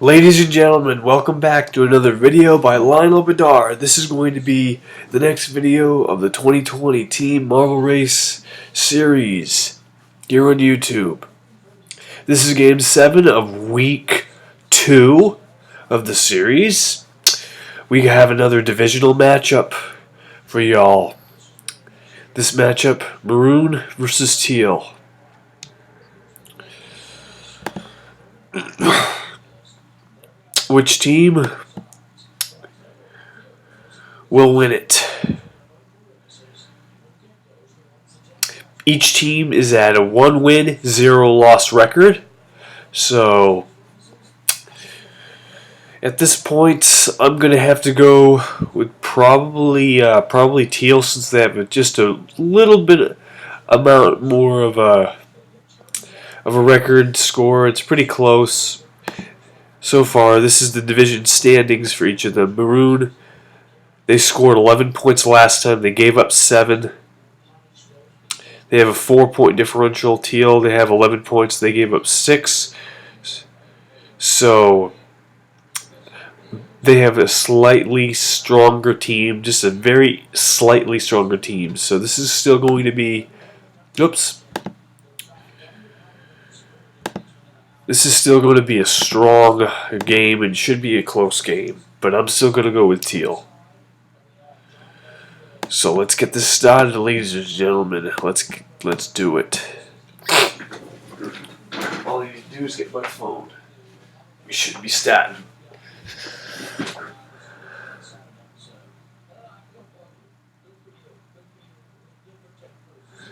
Ladies and gentlemen, welcome back to another video by Lionel Bedard. This is going to be the next video of the 2020 Team Marvel Race Series here on YouTube. This is Game 7 of Week 2 of the series. We have another divisional matchup for y'all. This matchup, Maroon versus Teal. Which team will win it? Each team is at a 1-win, 0-loss record. So at this point, I'm gonna have to go with probably Teal, since they have just a little bit amount more of a record score. It's pretty close. So far, this is the division standings for each of them. Maroon, they scored 11 points last time. They gave up 7. They have a 4-point differential. Teal, they have 11 points. They gave up 6. So they have a slightly stronger team, just a very slightly stronger team. So this is still going to be, this is still going to be a strong game and should be a close game. But I'm still going to go with Teal. So let's get this started, ladies and gentlemen. Let's do it. All I need to do is get my phone. We should be starting.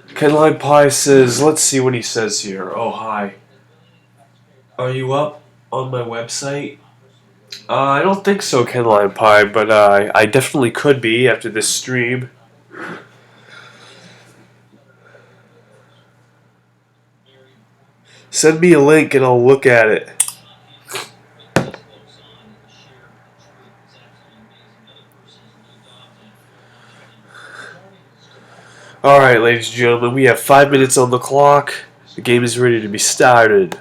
Kenline Pie says, let's see what he says here. Oh, hi. Are you up on my website? I don't think so, Kenline Pie, but I definitely could be after this stream. Send me a link and I'll look at it. Alright, ladies and gentlemen, we have 5 minutes on the clock. The game is ready to be started.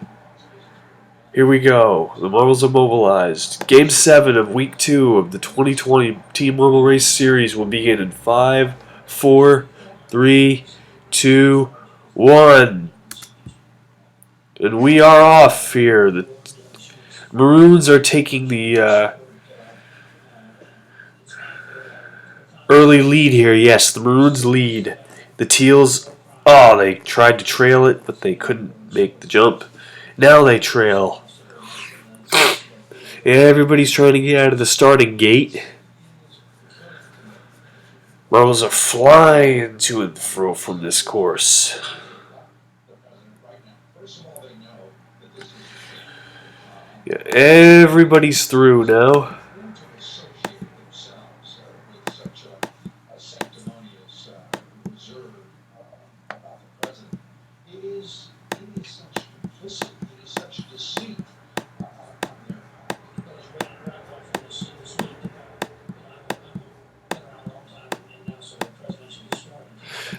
Here we go. The Marvels are mobilized. Game 7 of Week 2 of the 2020 Team Marvel Race Series will begin in 5, 4, 3, 2, 1. And we are off here. The Maroons are taking the early lead here. Yes, the Maroons lead. The Teals, they tried to trail it, but they couldn't make the jump. Now they trail. Everybody's trying to get out of the starting gate. Marvels are flying to and fro from this course. Yeah, everybody's through now.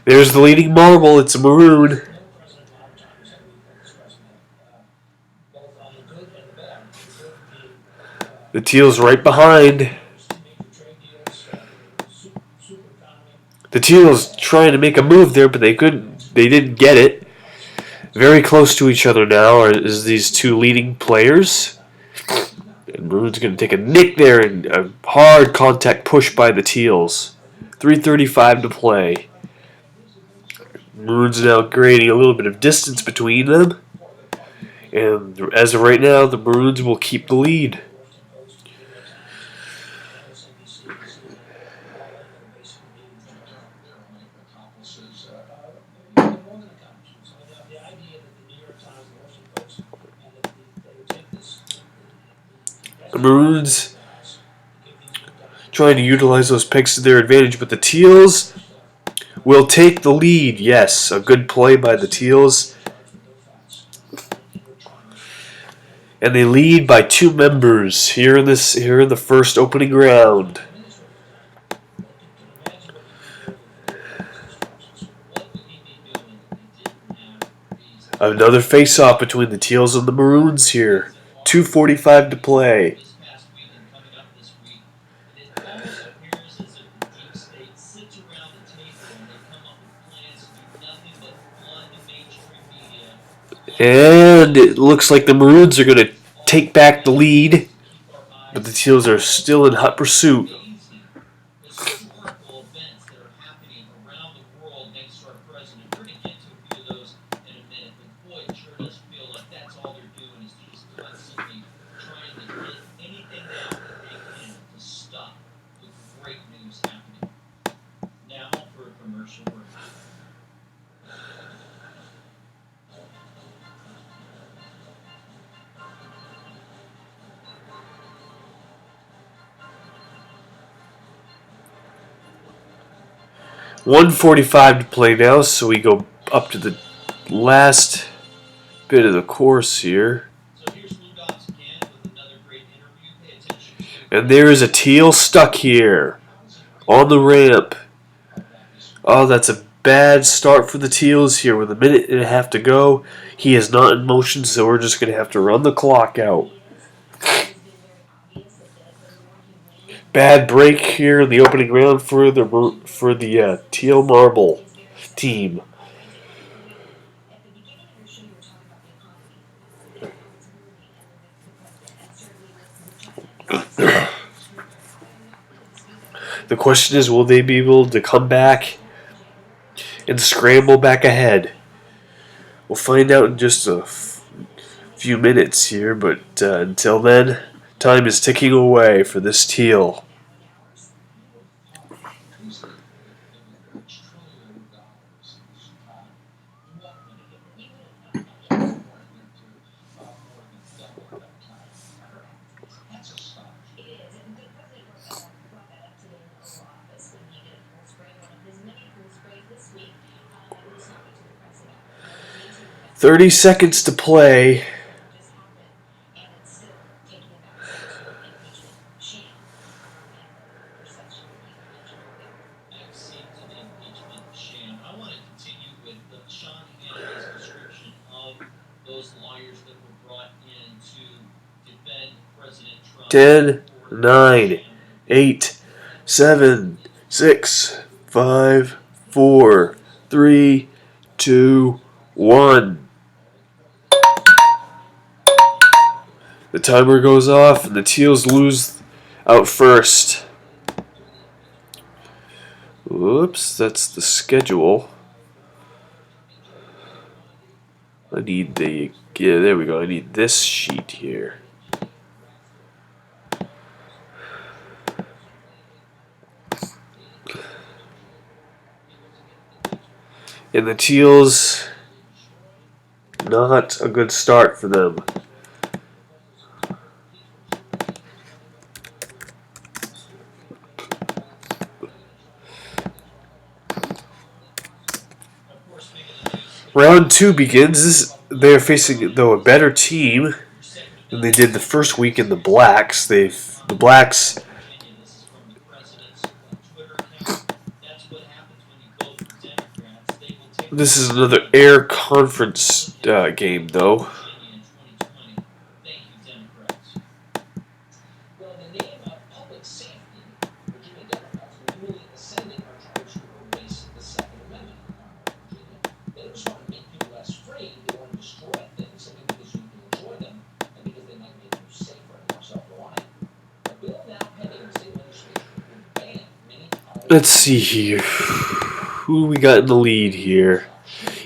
There's the leading marble. It's a Maroon. The Teal's right behind. The Teal's trying to make a move there, but they couldn't. They didn't get it. Very close to each other now is these two leading players. And Maroon's going to take a nick there and a hard contact push by the Teals. 3:35 to play. Maroon's now creating a little bit of distance between them. And as of right now, the Maroons will keep the lead. The Maroons trying to utilize those picks to their advantage, but the Teals will take the lead. Yes, a good play by the Teals. And they lead by 2 members here in the first opening round. Another face-off between the Teals and the Maroons here. 2:45 to play. And it looks like the Maroons are going to take back the lead, but the Teals are still in hot pursuit. $1:45 to play now, so we go up to the last bit of the course here. And there is a Teal stuck here on the ramp. Oh, that's a bad start for the Teals here with a minute and a half to go. He is not in motion, so we're just going to have to run the clock out. Bad break here in the opening round for the Teal Marble team. The question is, will they be able to come back and scramble back ahead? We'll find out in just a few minutes here, but until then, time is ticking away for this Teal. "30 seconds to play." Ten, 9, 8, 7, 6, 5, 4, 3, 2, 1. The timer goes off and the Teals lose out first. Whoops, that's the schedule. I need there we go. I need this sheet here. And the Teals, not a good start for them. Round 2 begins. They are facing, though, a better team than they did the first week in the Blacks. The Blacks This is another Air Conference game, though. Let's see here. Who we got in the lead here?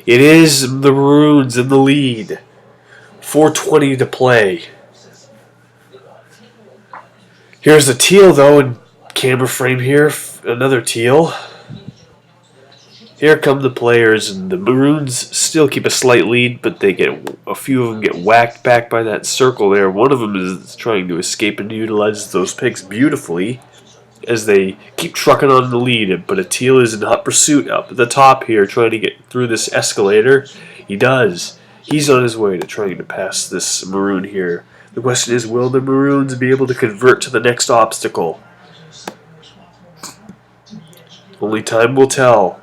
It is the Maroons in the lead. 4:20 to play. Here's a Teal, though, in camera frame here. Another Teal. Here come the players, and the Maroons still keep a slight lead, but they get a few of them get whacked back by that circle there. One of them is trying to escape and utilizes those picks beautifully as they keep trucking on the lead, but a Teal is in hot pursuit up at the top here, trying to get through this escalator. He does. He's on his way to trying to pass this Maroon here. The question is, will the Maroons be able to convert to the next obstacle? Only time will tell.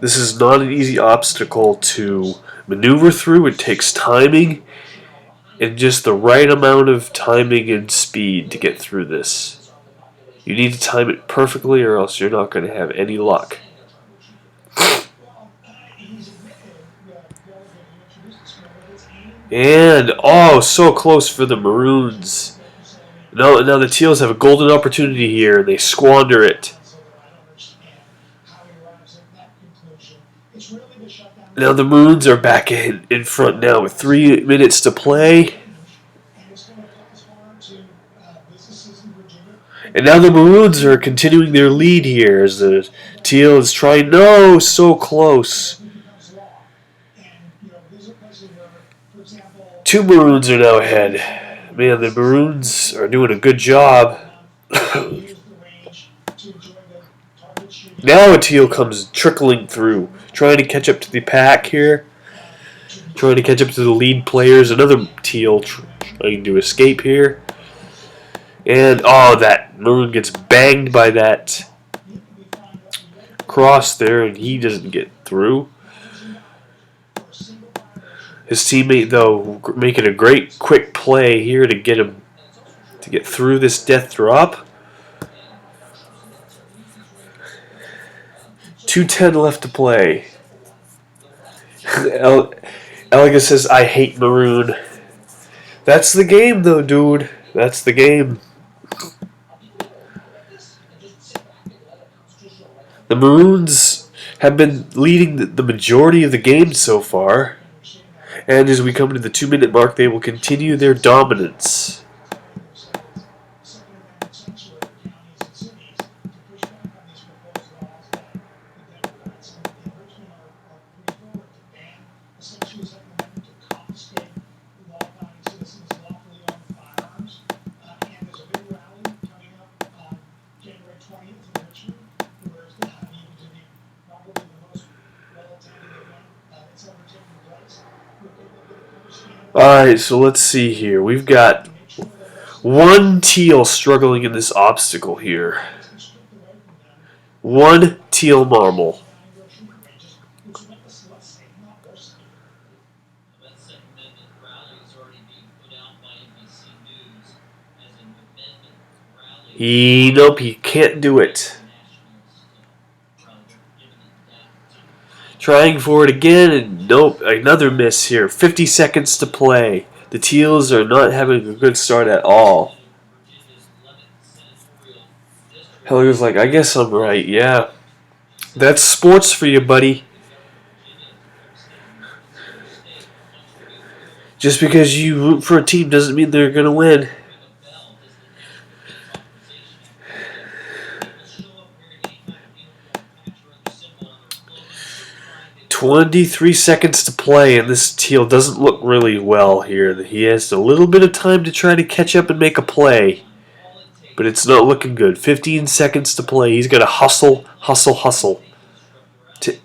This is not an easy obstacle to maneuver through. It takes timing and just the right amount of timing and speed to get through this. You need to time it perfectly or else you're not going to have any luck. And, oh, so close for the Maroons. Now the Teals have a golden opportunity here, and they squander it. Now the Maroons are back in front now with 3 minutes to play. And now the Maroons are continuing their lead here as the Teal is trying. No, so close. 2 Maroons are now ahead. Man, the Maroons are doing a good job. Now a Teal comes trickling through, trying to catch up to the pack here. Trying to catch up to the lead players. Another Teal trying to escape here. And, oh, that Maroon gets banged by that cross there, and he doesn't get through. His teammate, though, making a great quick play here to get him to get through this death drop. 2:10 left to play. Eliga says, I hate Maroon. That's the game, though, dude. That's the game. The Maroons have been leading the majority of the game so far. And as we come to the 2-minute mark, they will continue their dominance. Alright, so let's see here. We've got 1 Teal struggling in this obstacle here. 1 Teal marble. Nope, he can't do it. Trying for it again, and nope, another miss here. 50 seconds to play. The Teals are not having a good start at all. Helliger's like, I guess I'm right, yeah. That's sports for you, buddy. Just because you root for a team doesn't mean they're going to win. 23 seconds to play, and this Teal doesn't look really well here. He has a little bit of time to try to catch up and make a play, but it's not looking good. 15 seconds to play. He's got to hustle, hustle, hustle.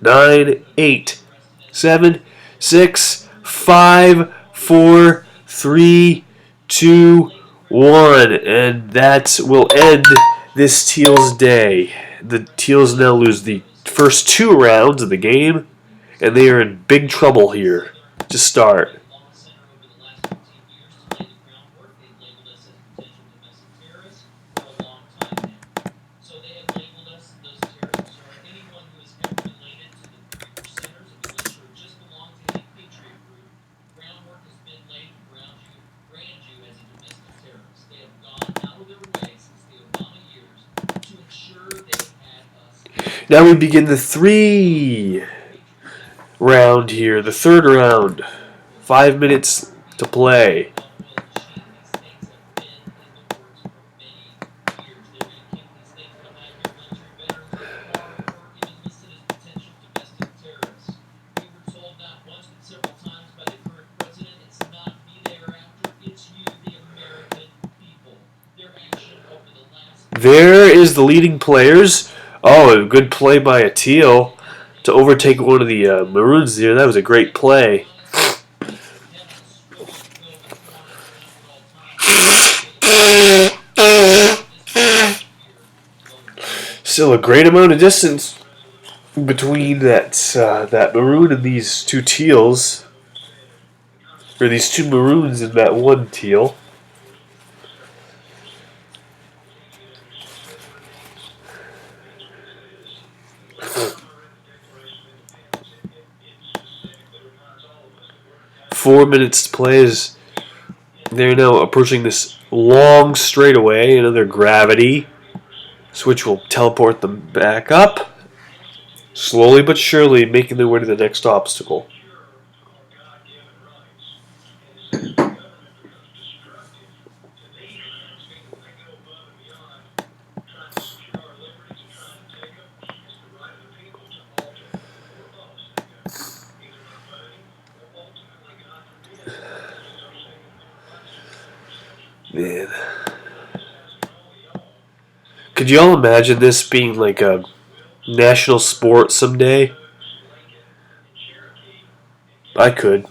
9, 8, 7, 6, 5, 4, 3, 2, 1, and that will end this Teal's day. The Teals now lose the first 2 rounds of the game, and they are in big trouble here to start. Now we begin the 3 round here, the 3rd round. 5 minutes to play. There is the leading players. Oh, a good play by a Teal to overtake one of the Maroons there. That was a great play. Still a great amount of distance between that Maroon and these 2 Teals. Or these two Maroons in that one Teal. Four minutes to play as they're now approaching this long straightaway. Another gravity. Switch will teleport them back up. Slowly but surely making their way to the next obstacle. Man. Could you all imagine this being like a national sport someday? I could.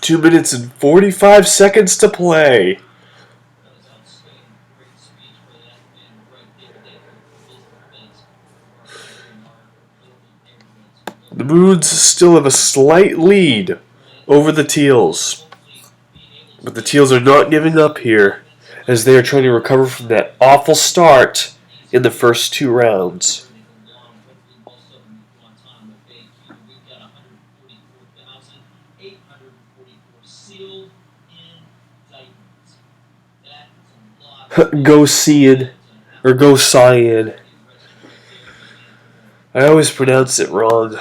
Two minutes and 45 seconds to play. The Maroons still have a slight lead over the Teals. But the Teals are not giving up here as they are trying to recover from that awful start in the first two rounds. Go Cyan, or Go Cyan. I always pronounce it wrong.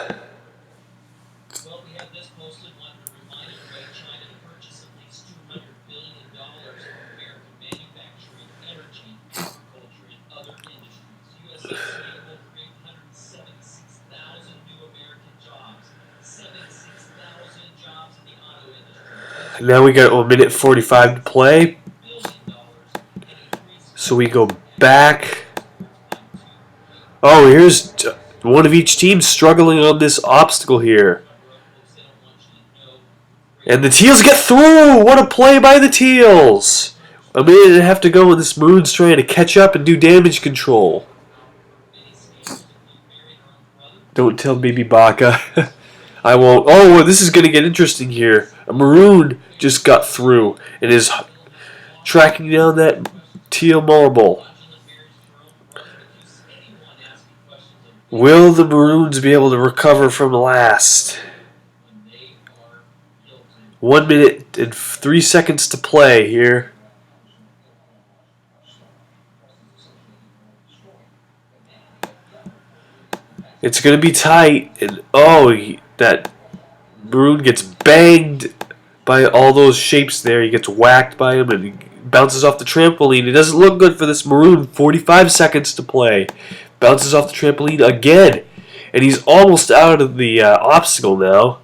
Now we got a minute 45 to play. So we go back. Oh, here's one of each team struggling on this obstacle here. And the Teals get through! What a play by the Teals! A minute and a half to go, and this Maroon's trying to catch up and do damage control. Don't tell Baby Baka. I won't. Oh, this is going to get interesting here. A Maroon just got through and is tracking down that Teal marble. Will the Maroons be able to recover from last? 1 minute and 3 seconds to play here. It's going to be tight. And that Maroon gets banged by all those shapes there. He gets whacked by him and he bounces off the trampoline. It doesn't look good for this Maroon. 45 seconds to play. Bounces off the trampoline again. And he's almost out of the obstacle now.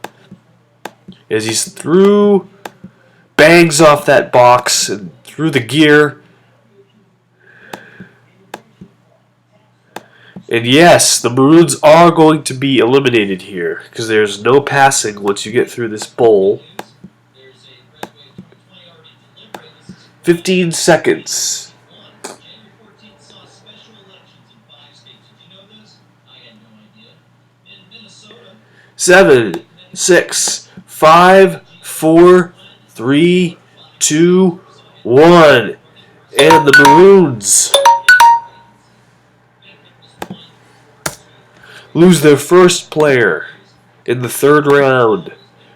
As he's through, bangs off that box and through the gear. And yes, the Maroons are going to be eliminated here because there's no passing once you get through this bowl. 15 seconds. 7, 6, 5, 4, 3, 2, 1. And the Maroons lose their first player in the third round.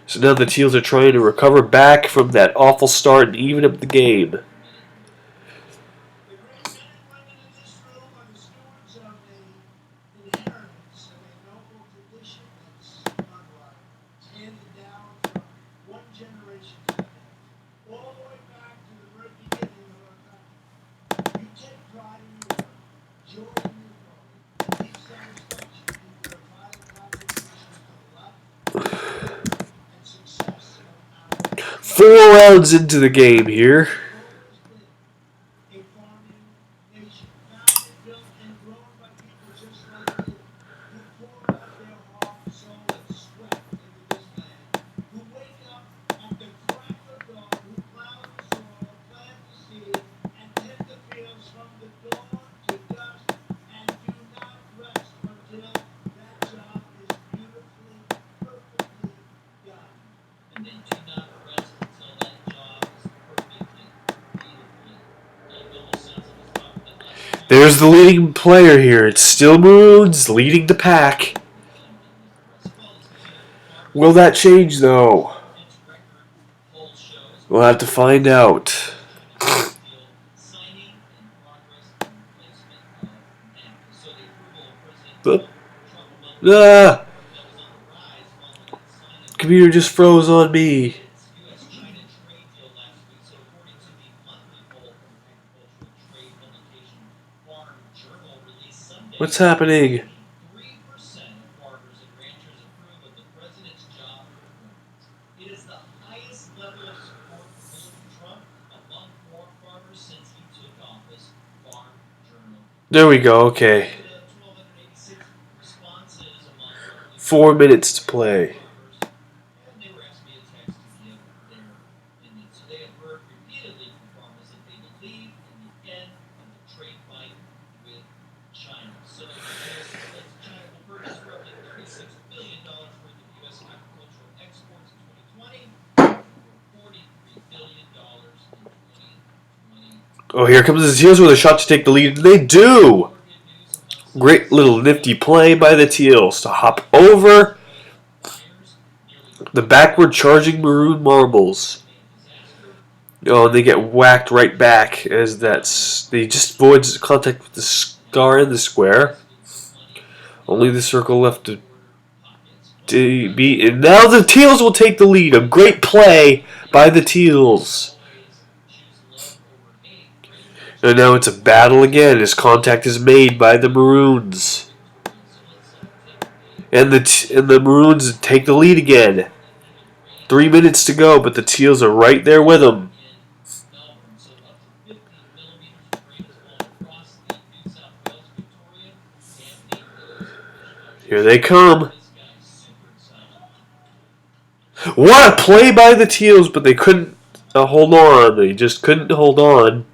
So now the Teals are trying to recover back from that awful start and even up the game. Four rounds into the game here. There's the leading player here. It's still Maroons leading the pack. Will that change, though? We'll have to find out. Ah! Computer just froze on me. What's happening? There we go, okay. 4 minutes to play. Oh, here comes the Teals with a shot to take the lead. They do! Great little nifty play by the Teals to hop over the backward charging Maroon marbles. Oh, and they get whacked right back as they just avoids contact with the scar in the square. Only the circle left to be. And now the Teals will take the lead. A great play by the Teals. And now it's a battle again as contact is made by the Maroons. And the Maroons take the lead again. 3 minutes to go, but the Teals are right there with them. Here they come. What a play by the Teals, but they couldn't hold on. They just couldn't hold on.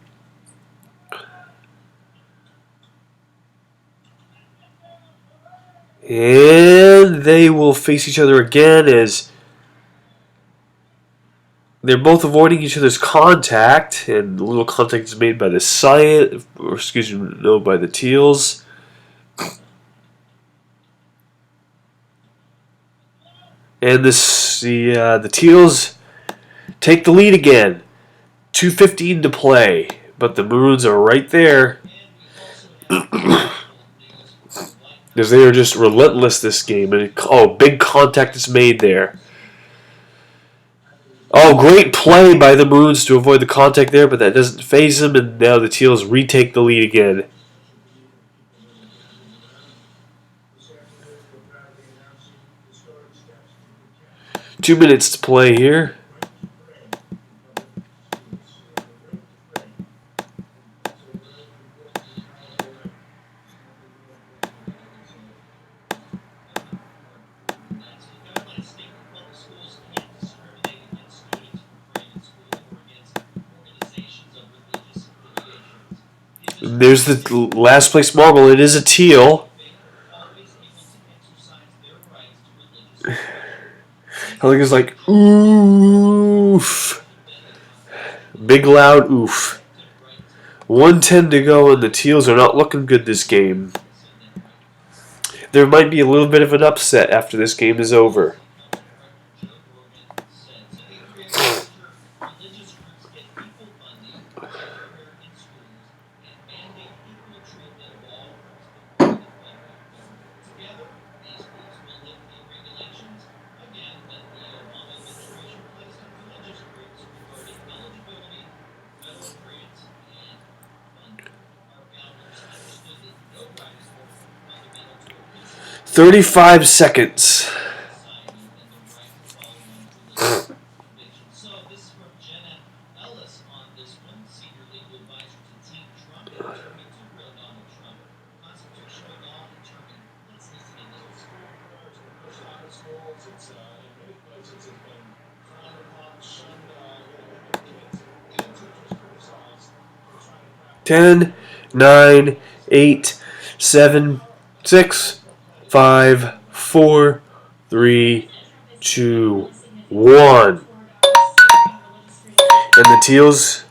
And they will face each other again as they're both avoiding each other's contact, and a little contact is made by the by the Teals. And the Teals take the lead again. 2:15 to play, but the Maroons are right there. Because they are just relentless this game. And big contact is made there. Oh, great play by the Maroons to avoid the contact there, but that doesn't faze them, and now the Teals retake the lead again. Two minutes to play here. There's the last place marble. It is a Teal. I think it's like, oof. Big loud oof. 1:10 to go, and the Teals are not looking good this game. There might be a little bit of an upset after this game is over. "35 seconds. Ten, 9, 8, 7, 6, 5, 4, 3, 2, 1. And the Teals,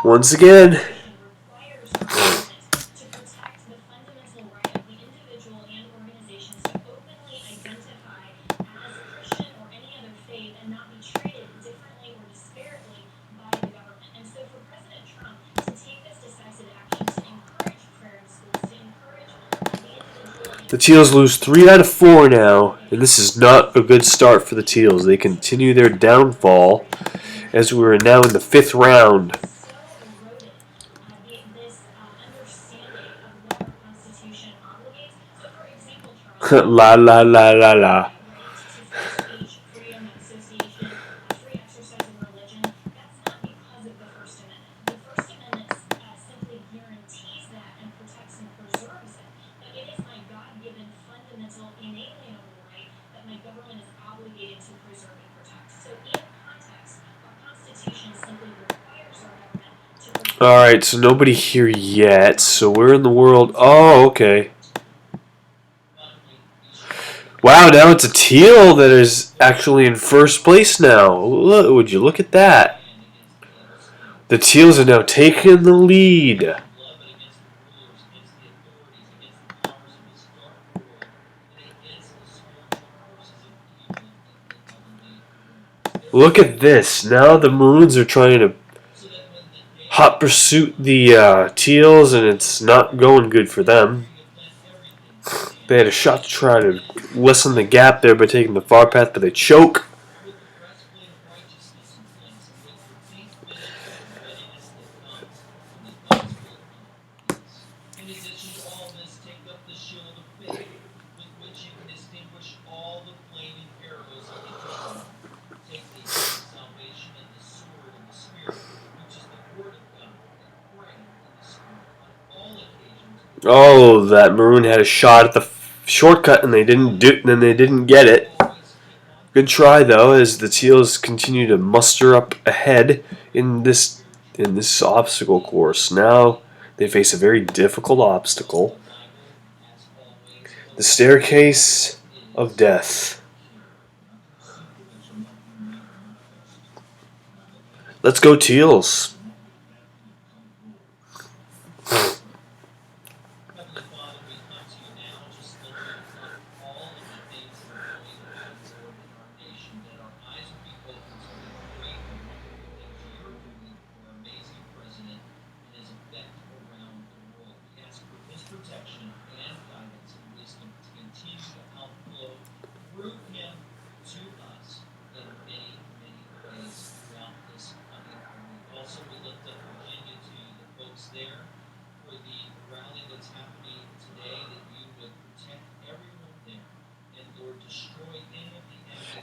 once again, The Teals lose 3 out of 4 now, and this is not a good start for the Teals. They continue their downfall as we're now in the 5th round. La la la la la. Alright, so nobody here yet. So we're in the world. Oh, okay. Wow, now it's a Teal that is actually in first place now. Look, would you look at that? The Teals are now taking the lead. Look at this. Now the Maroons are trying to hot pursuit the Teals, and it's not going good for them. They had a shot to try to lessen the gap there by taking the far path, but they choke. Oh, that Maroon had a shot at the shortcut, and they didn't get it. Good try though, as the Teals continue to muster up ahead in this obstacle course. Now they face a very difficult obstacle: the staircase of death. Let's go Teals.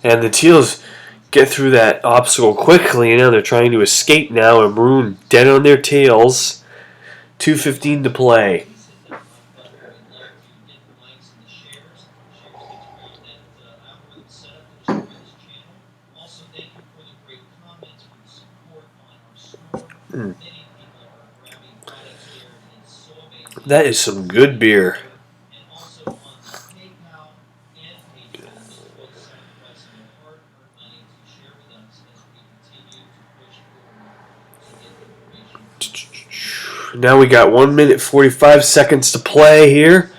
And the Teals get through that obstacle quickly, and now they're trying to escape now, and Maroon dead on their tails. 2:15 to play. That is some good beer. Now we got 1 minute 45 seconds to play here,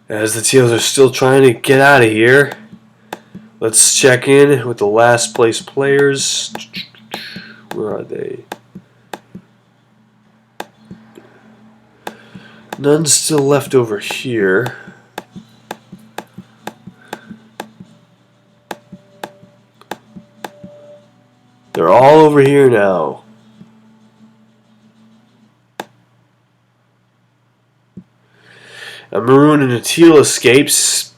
as the Teals are still trying to get out of here. Let's check in with the last place players. Where are they? None still left over here. They're all over here now. A Maroon and a Teal escapes.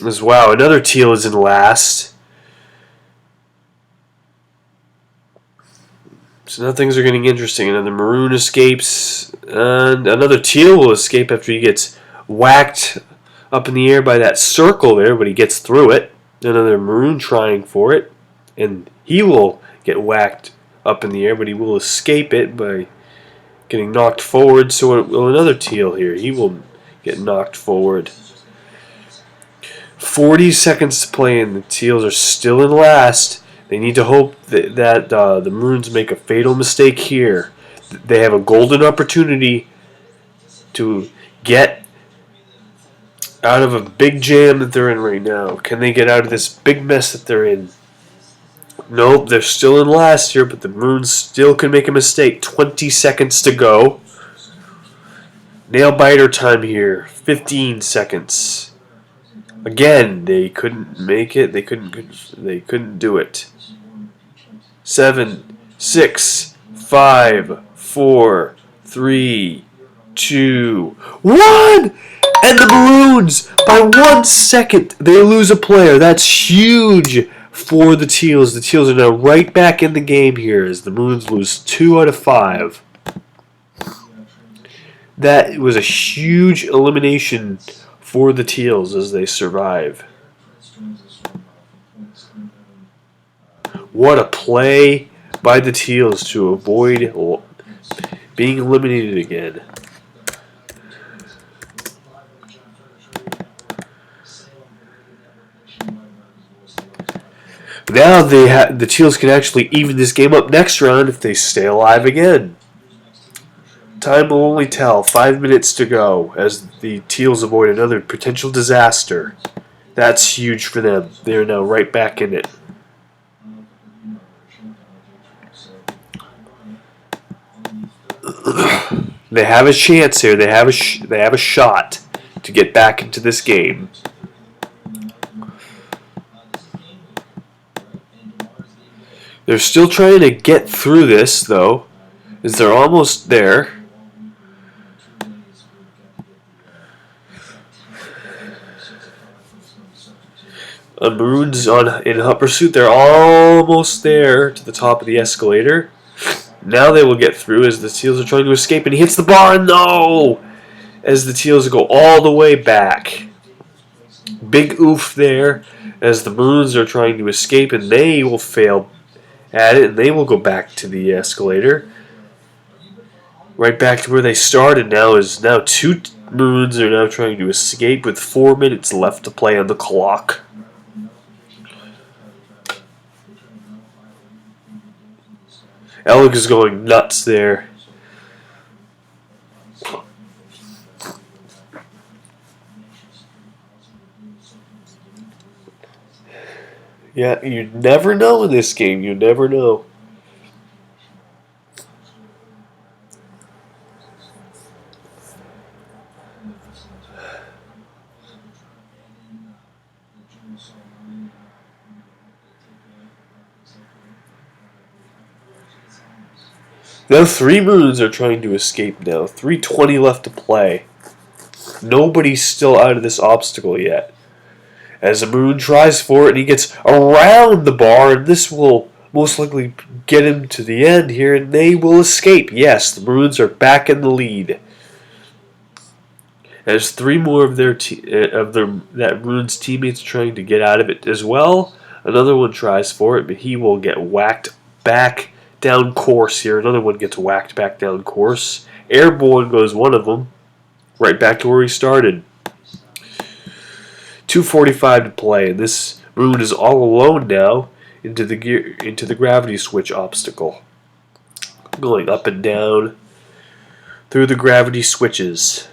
As wow, another Teal is in last. So now things are getting interesting. Another Maroon escapes, and another Teal will escape after he gets whacked up in the air by that circle there, but he gets through it. Another Maroon trying for it, and he will get whacked up in the air, but he will escape it by getting knocked forward. So will another Teal here. He will get knocked forward. 40 seconds to play, and the Teals are still in last. They need to hope that the Maroons make a fatal mistake here. They have a golden opportunity to get out of a big jam that they're in right now. Can they get out of this big mess that they're in? Nope, they're still in last here, but the Maroons still can make a mistake. 20 seconds to go. Nail biter time here. 15 seconds. Again, they couldn't make it. They couldn't do it. 7, 6, 5, 4, 3, 2, 1! And the Maroons, by 1 second, they lose a player. That's huge for the Teals. The Teals are now right back in the game here as the Maroons lose 2 out of 5. That was a huge elimination for the Teals as they survive. What a play by the Teals to avoid being eliminated again. Now the Teals can actually even this game up next round if they stay alive again. Time will only tell. 5 minutes to go as the Teals avoid another potential disaster. That's huge for them. They are now right back in it. They have a chance here. They have a shot to get back into this game. They're still trying to get through this, though, as they're almost there. Maroon's in hot pursuit. They're almost there to the top of the escalator. Now they will get through as the Teals are trying to escape, and he hits the bar. No! As the Teals go all the way back. Big oof there as the Maroons are trying to escape, and they will fail at it, and they will go back to the escalator. Right back to where they started now is now 2 Maroons are now trying to escape with 4 minutes left to play on the clock. Alec is going nuts there. Yeah, you never know in this game. You never know. Now 3 Maroons are trying to escape now. 3:20 left to play. Nobody's still out of this obstacle yet. As the Maroon tries for it, and he gets around the bar, and this will most likely get him to the end here, and they will escape. Yes, the Maroons are back in the lead. As 3 more of that Maroon's teammates trying to get out of it as well. Another one tries for it, but he will get whacked back down course here. Another one gets whacked back down course. Airborne goes one of them, right back to where he started. 2:45 to play, and this Maroon is all alone now into the gravity switch obstacle, going up and down through the gravity switches.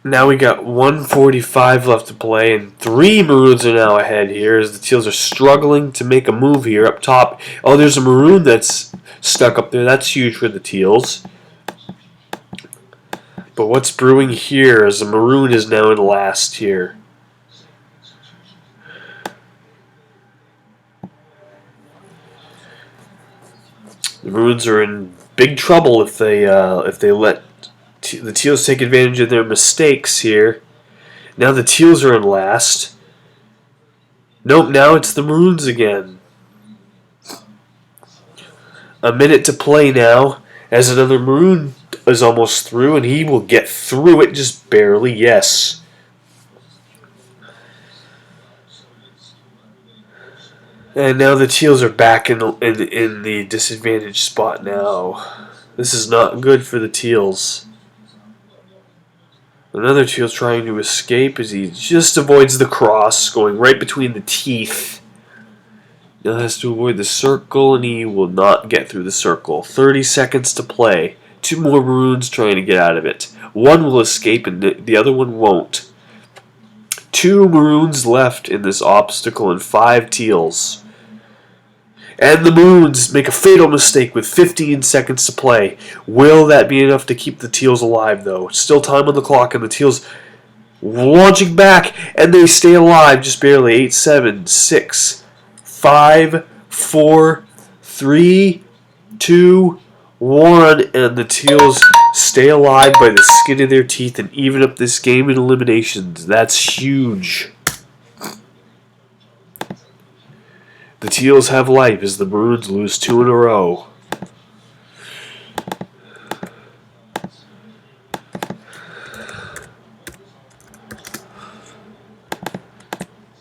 Now we got 1:45 left to play, and 3 Maroons are now ahead here as the Teals are struggling to make a move here up top. Oh, there's a Maroon that's stuck up there. That's huge for the Teals. But what's brewing here as the Maroon is now in last here. The Maroons are in big trouble if they let the Teals take advantage of their mistakes here. Now the Teals are in last. Nope, now it's the Maroons again. A minute to play now As another Maroon is almost through, and he will get through it just barely, yes. And now the Teals are back in the disadvantaged spot now. This is not good for the Teals. Another Teal trying to escape as he just avoids the cross, going right between the teeth. Now has to avoid the circle, and he will not get through the circle. 30 seconds to play. 2 more Maroons trying to get out of it. One will escape, and the other one won't. 2 Maroons left in this obstacle, and 5 Teals. And the Maroons make a fatal mistake with 15 seconds to play. Will that be enough to keep the Teals alive, though? Still time on the clock, and the Teals launching back, and they stay alive just barely. 8, 7, 6, 5, 4, 3, 2, 1, and the Teals stay alive by the skin of their teeth and even up this game in eliminations. That's huge. The Teals have life as the Maroons lose 2 in a row.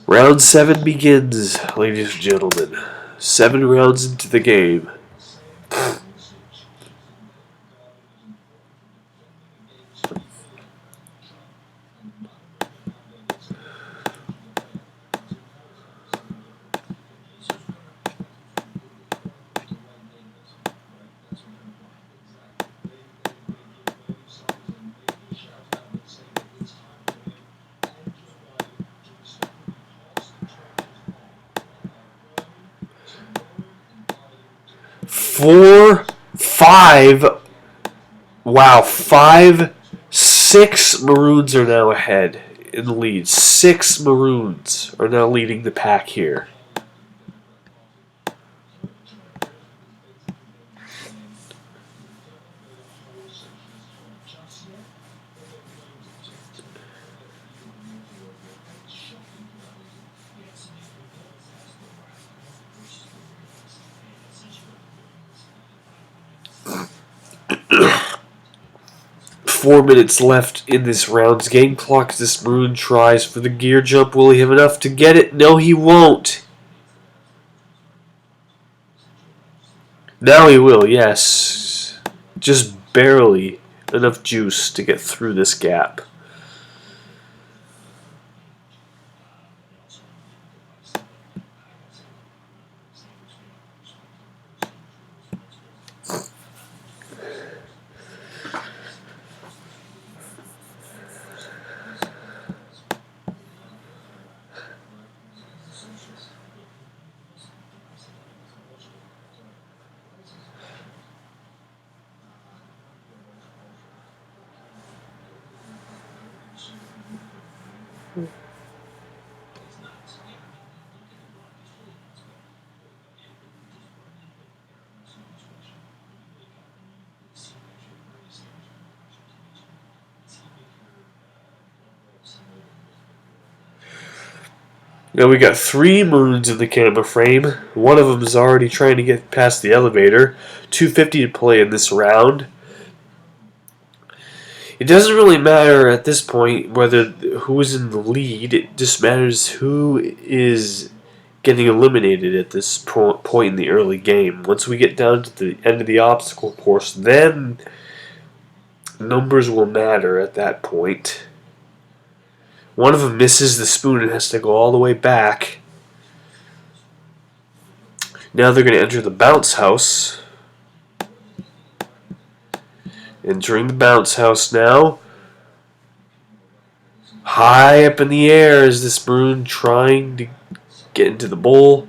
Round 7 begins, ladies and gentlemen. 7 rounds into the game. Four, 5, wow, 5, 6 Maroons are now ahead in the lead. 6 Maroons are now leading the pack here. Four minutes left in this round's game clock as this Maroon tries for the gear jump. Will he have enough to get it? No, he won't. Now he will, yes. Just barely enough juice to get through this gap. Now we got 3 Maroons in the camera frame. One of them is already trying to get past the elevator. 250 to play in this round. It doesn't really matter at this point whether who is in the lead. It just matters who is getting eliminated at this point in the early game. Once we get down to the end of the obstacle course, then numbers will matter at that point. One of them misses the spoon and has to go all the way back. Now they're going to enter the bounce house. Entering the bounce house now. High up in the air is this Maroon trying to get into the bowl.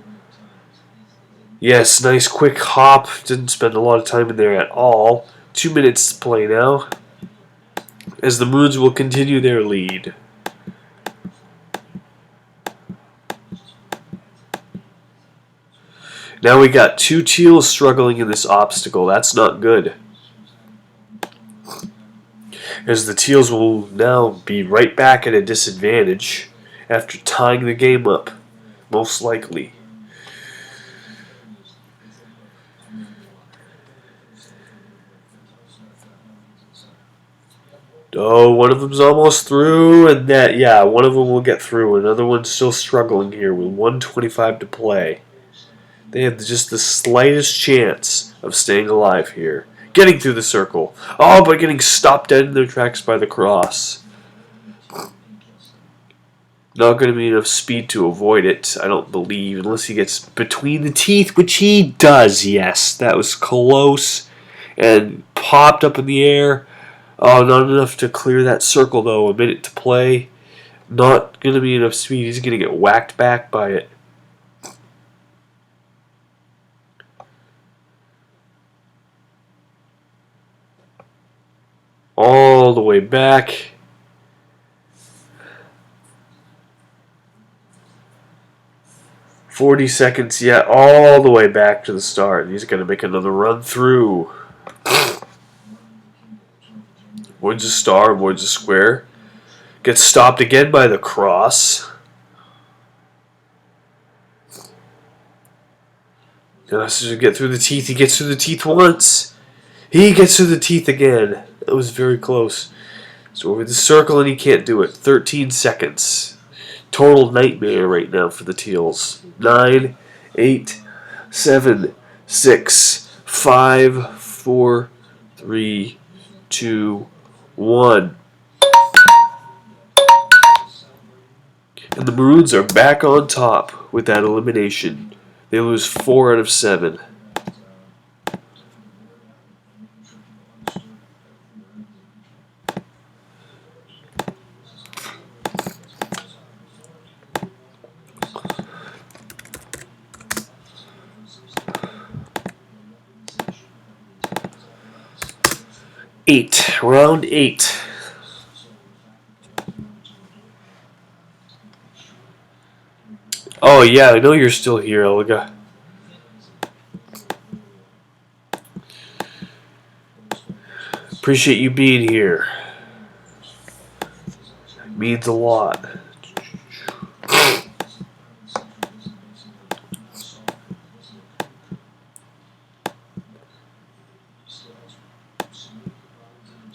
Yes, nice quick hop. Didn't spend a lot of time in there at all. 2 minutes to play now. As the Maroons will continue their lead. Now we got 2 Teals struggling in this obstacle. That's not good. As the Teals will now be right back at a disadvantage after tying the game up, most likely. Oh, one of them's almost through, and yeah, one of them will get through. Another one's still struggling here with 125 to play. They have just the slightest chance of staying alive here. Getting through the circle. Oh, but getting stopped dead in their tracks by the cross. Not going to be enough speed to avoid it, I don't believe, unless he gets between the teeth, which he does, yes. That was close and popped up in the air. Oh, not enough to clear that circle, though. A minute to play. Not going to be enough speed. He's going to get whacked back by it. All the way back. $40, yeah, all the way back to the start. He's going to make another run through. Avoids a star, avoids a square. Gets stopped again by the cross. Has to get through the teeth. He gets through the teeth once. He gets through the teeth again. That was very close. So over the circle and he can't do it. 13 seconds. Total nightmare right now for the Teals. 9, 8, 7, 6, 5, 4, 3, 2, 1. And the Maroons are back on top with that elimination. They lose 4 out of 7. Round 8. Oh yeah, I know you're still here, Elga. Appreciate you being here. It means a lot.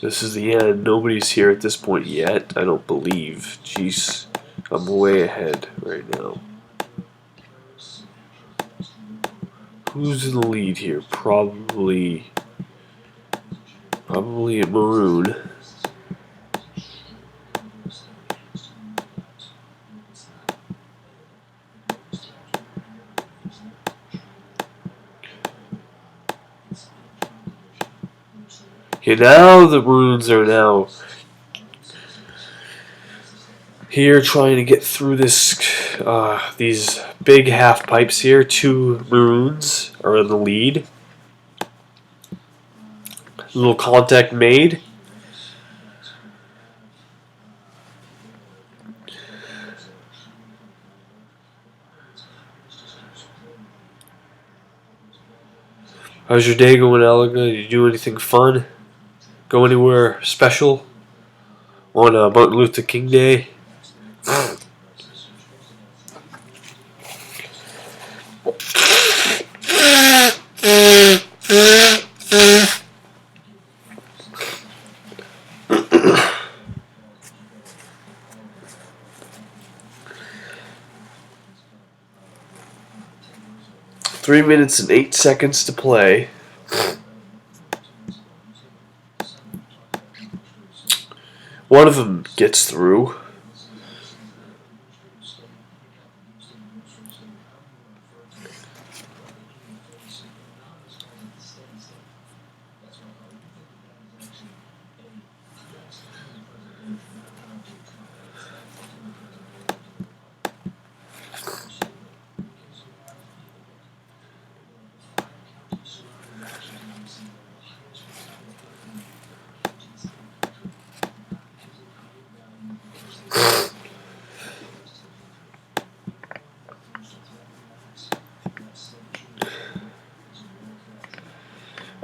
This is the end. Nobody's here at this point yet, I don't believe. Jeez, I'm way ahead right now. Who's in the lead here? Probably a Maroon. Okay, now the Maroons are now here trying to get through this these big half pipes here. 2 Maroons are in the lead. Little contact made. How's your day going, Elga? Did you do anything fun? Go anywhere special on Martin Luther King Day? 3 minutes and 8 seconds to play. One of them gets through.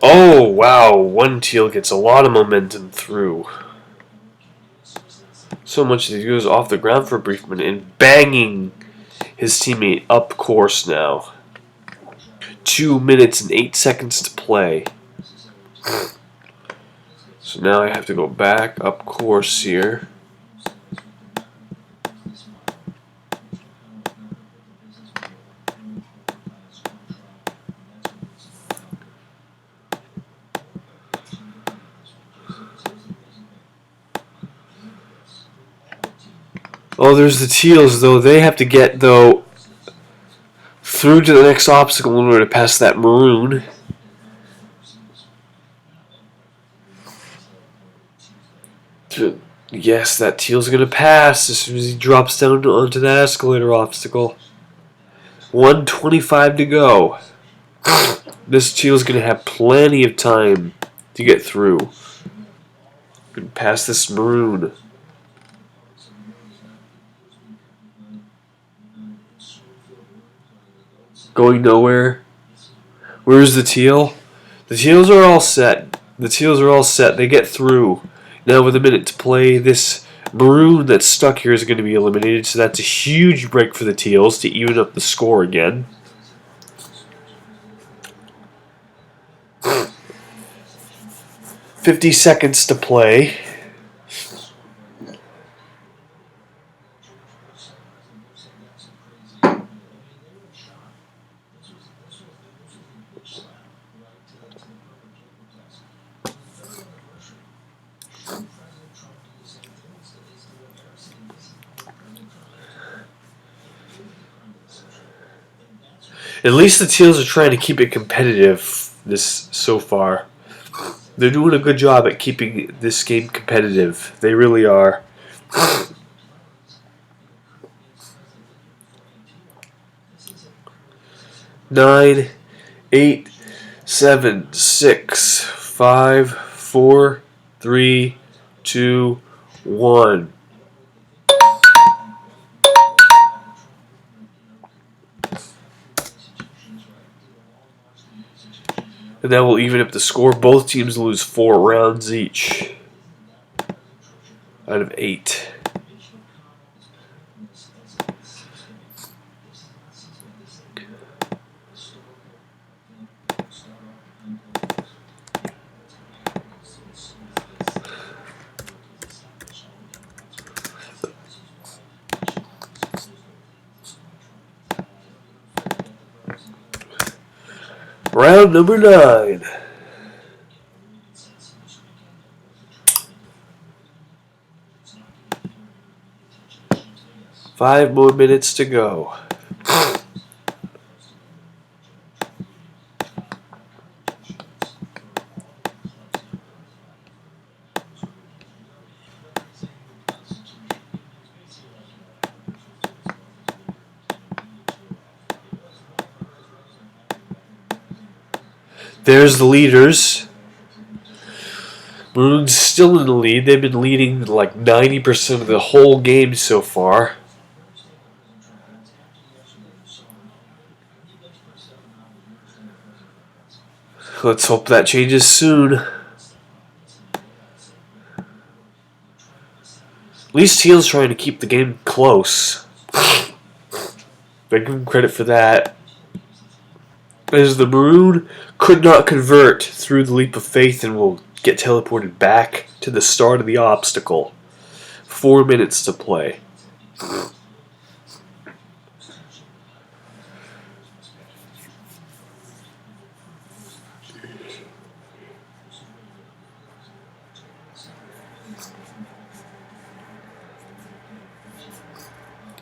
Oh, wow. One Teal gets a lot of momentum through. So much that he goes off the ground for a brief minute and banging his teammate up course now. 2 minutes and 8 seconds to play. So So now I have to go back up course here. Oh, there's the Teals, though. They have to get, though, through to the next obstacle in order to pass that Maroon. Yes, that Teal's going to pass as soon as he drops down onto that escalator obstacle. 1:25 to go. This Teal's going to have plenty of time to get through. Going to pass this Maroon. Going nowhere. Where's the Teal? The Teals are all set. The Teals are all set. They get through. Now with a minute to play, this Maroon that's stuck here is going to be eliminated, so that's a huge break for the Teals to even up the score again. "50 seconds to play. At least the Teals are trying to keep it competitive this so far. They're doing a good job at keeping this game competitive. They really are. 9, 8, 7, 6, 5, 4, 3, 2, 1. And that will even up the score. Both teams lose 4 rounds each out of 8. Round number 9. Five more minutes to go. There's the leaders. Maroon's still in the lead. They've been leading like 90% of the whole game so far. Let's hope that changes soon. At least Teal's trying to keep the game close. I give him credit for that. As the Maroon could not convert through the leap of faith and will get teleported back to the start of the obstacle. 4 minutes to play.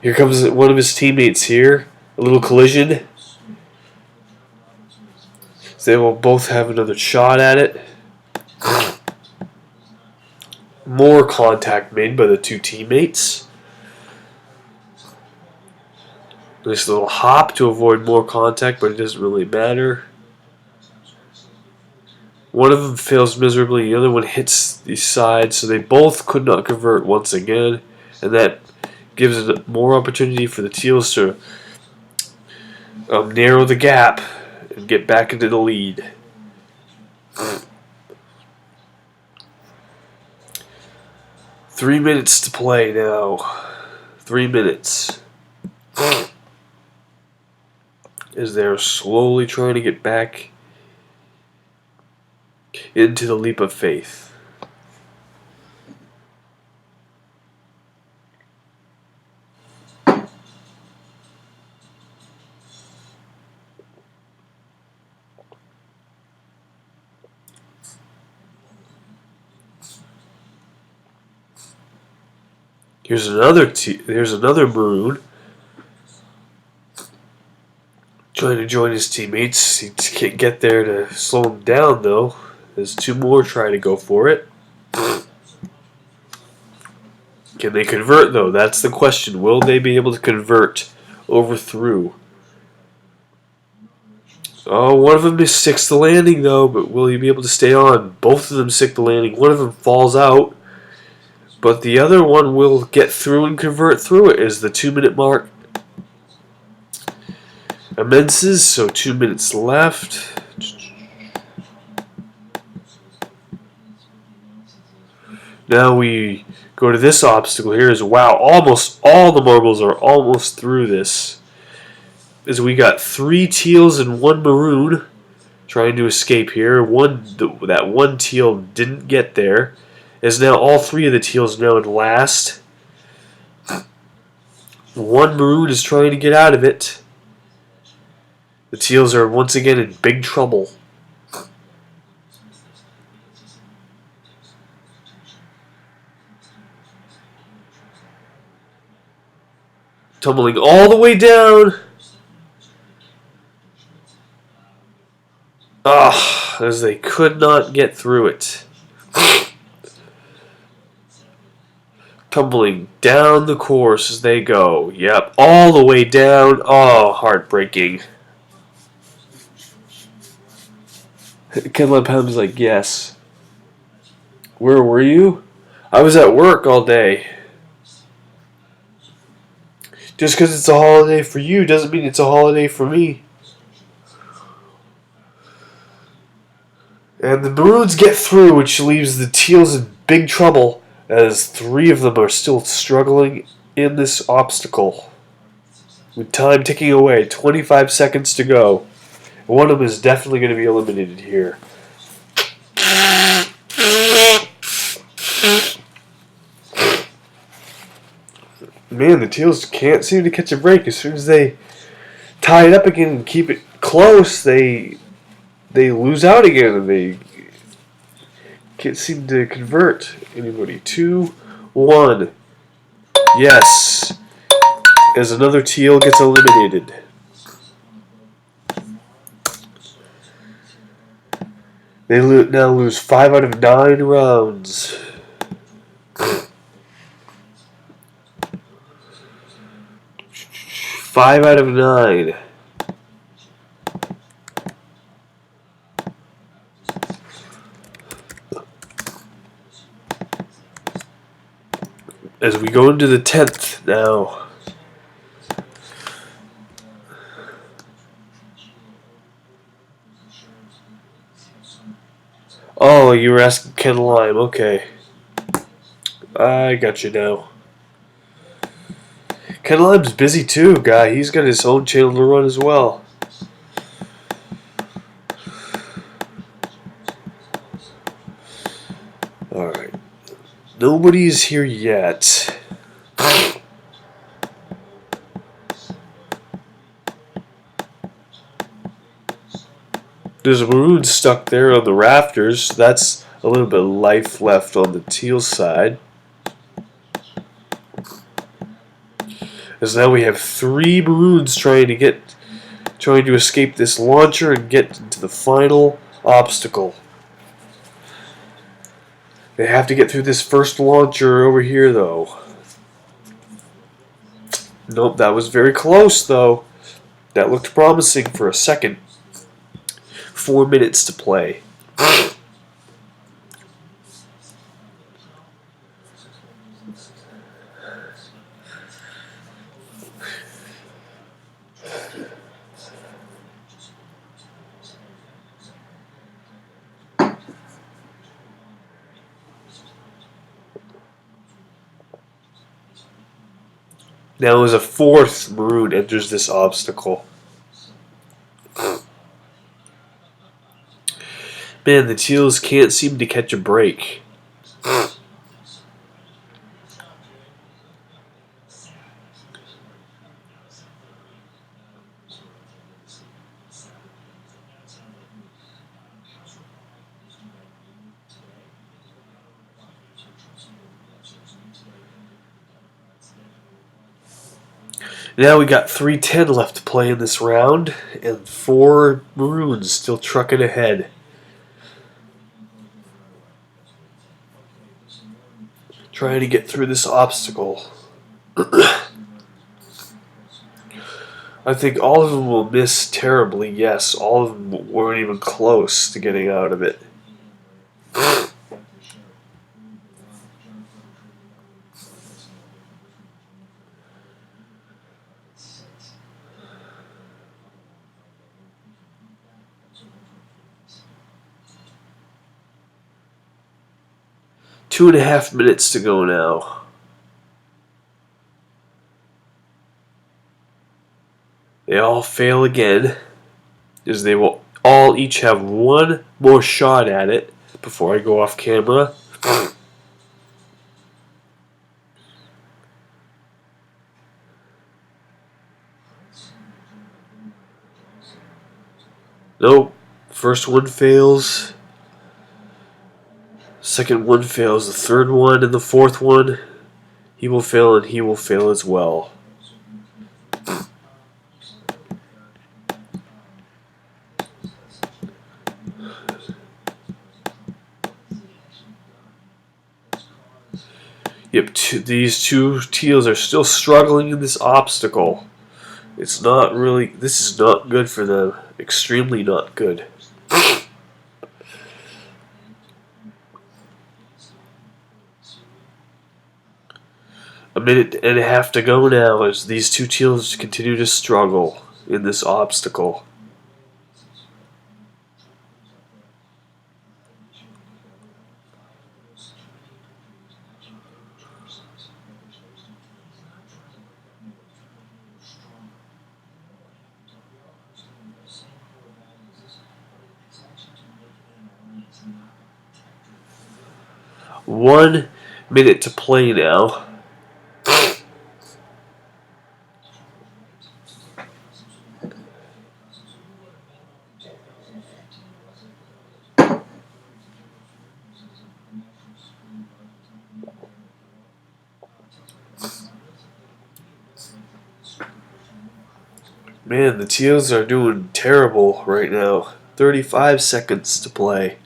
Here comes one of his teammates here. A little collision. So they will both have another shot at it. More contact made by the two teammates. Nice little hop to avoid more contact, but it doesn't really matter. One of them fails miserably, the other one hits the side, so they both could not convert once again, and that gives it more opportunity for the Teals to narrow the gap and get back into the lead. Three minutes to play now. 3 minutes. As they're slowly trying to get back into the leap of faith. Here's another Maroon trying to join his teammates. He can't get there to slow him down though. There's two more trying to go for it. Can they convert though? That's the question. Will they be able to convert over through? Oh, one of them sticks the landing though, but will he be able to stay on? Both of them stick the landing. One of them falls out, but the other one will get through and convert through it as the 2-minute mark immenses. So 2 minutes left. Now we go to this obstacle here. Wow, almost all the marbles are almost through this. As we got 3 teals and 1 maroon trying to escape here. That one teal didn't get there. As now all 3 of the teals now in last. 1 maroon is trying to get out of it. The teals are once again in big trouble. Tumbling all the way down. As they could not get through it. Tumbling down the course as they go. Yep, all the way down. Oh, heartbreaking. Ken Pound's like, yes. Where were you? I was at work all day. Just because it's a holiday for you doesn't mean it's a holiday for me. And the Maroons get through, which leaves the Teals in big trouble, as 3 of them are still struggling in this obstacle. With time ticking away, 25 seconds to go. One of them is definitely going to be eliminated here. Man, the Teals can't seem to catch a break. As soon as they tie it up again and keep it close, they lose out again, and they can't seem to convert anybody. 2, 1. Yes. As another teal gets eliminated. They now lose 5 out of 9 rounds. Five out of 9. As we go into the 10th now. Oh, you were asking Ken Lime. Okay. I got you now. Ken Lime's busy too, guy. He's got his own channel to run as well. Alright. Nobody's here yet. There's a maroon stuck there on the rafters. That's a little bit of life left on the teal side. As now we have 3 maroons trying to escape this launcher and get into the final obstacle. They have to get through this first launcher over here, though. Nope, that was very close, though. That looked promising for a second. 4 minutes to play. Now as a 4th maroon enters this obstacle. Man, the teals can't seem to catch a break. Now we got 3:10 left to play in this round, and 4 Maroons still trucking ahead. Trying to get through this obstacle. I think all of them will miss terribly, yes. All of them weren't even close to getting out of it. 2.5 minutes to go now. They all fail again, as they will all each have one more shot at it before I go off camera. Nope. First one fails. Second one fails. The third one and the fourth one, he will fail and he will fail as well. Yep, these two teals are still struggling in this obstacle. It's not really, this is not good for them. Extremely not good. A minute and a half to go now as these two teals continue to struggle in this obstacle. One minute to play now. Man, the teals are doing terrible right now. 35 seconds to play.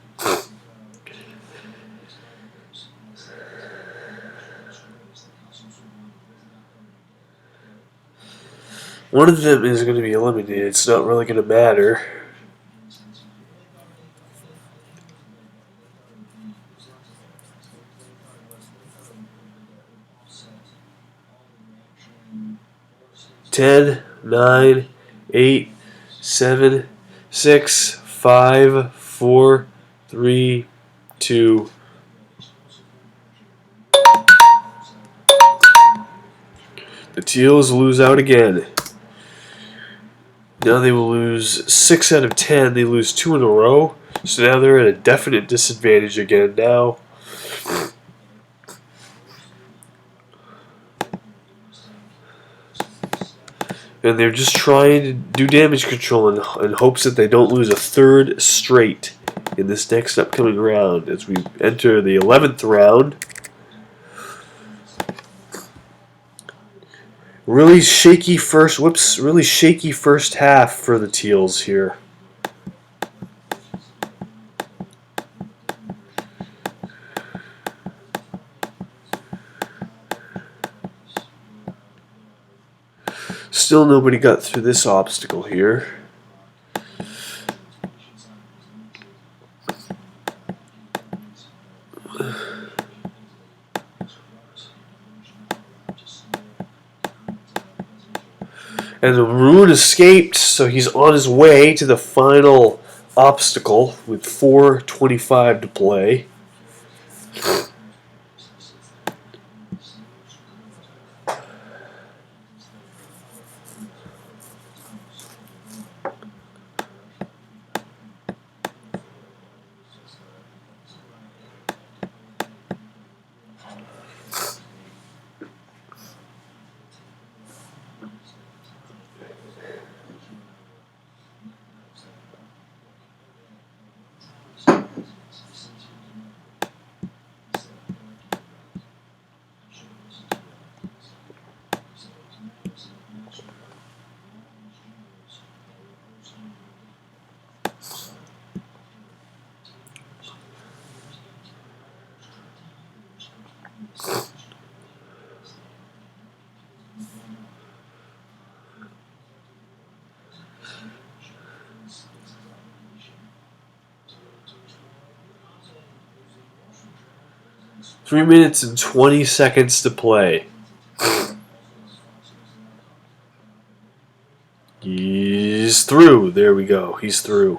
One of them is going to be eliminated. It's not really going to matter. Ten, 9, 8, 7, 6, 5, 4, 3, 2. The teals lose out again. Now they will lose 6 out of 10. They lose 2 in a row. So now they're at a definite disadvantage again now. And they're just trying to do damage control in hopes that they don't lose a third straight in this next upcoming round as we enter the 11th round. Really shaky first half for the teals here. Still nobody got through this obstacle here. And the Maroon escaped, so he's on his way to the final obstacle with 4:25 to play. 3 minutes and 20 seconds to play. He's through. There we go. He's through.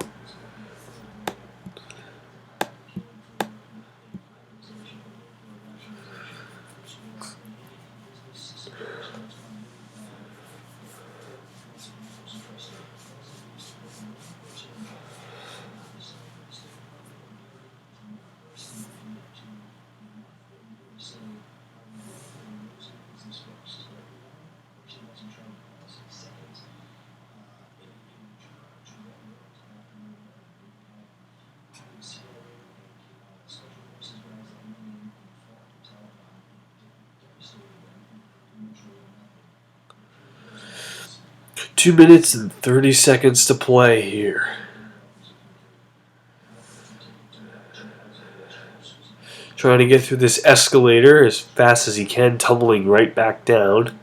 Two minutes and 30 seconds to play here. Trying to get through this escalator as fast as he can, tumbling right back down.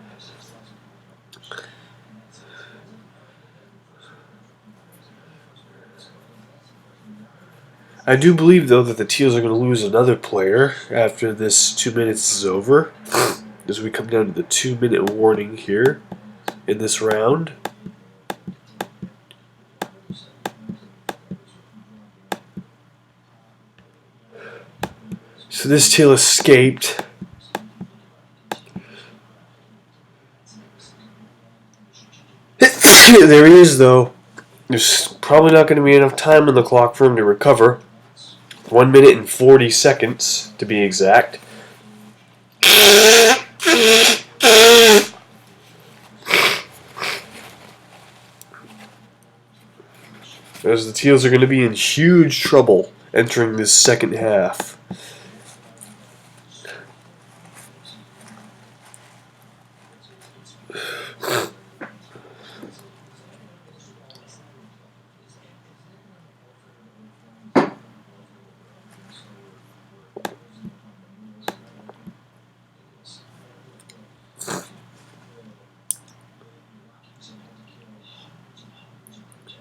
I do believe, though, that the Teals are going to lose another player after this 2 minutes is over, as we come down to the 2-minute warning here in this round. So this Teal escaped. There he is, though. There's probably not going to be enough time on the clock for him to recover. 1 minute and 40 seconds, to be exact. As the Teals are going to be in huge trouble entering this second half.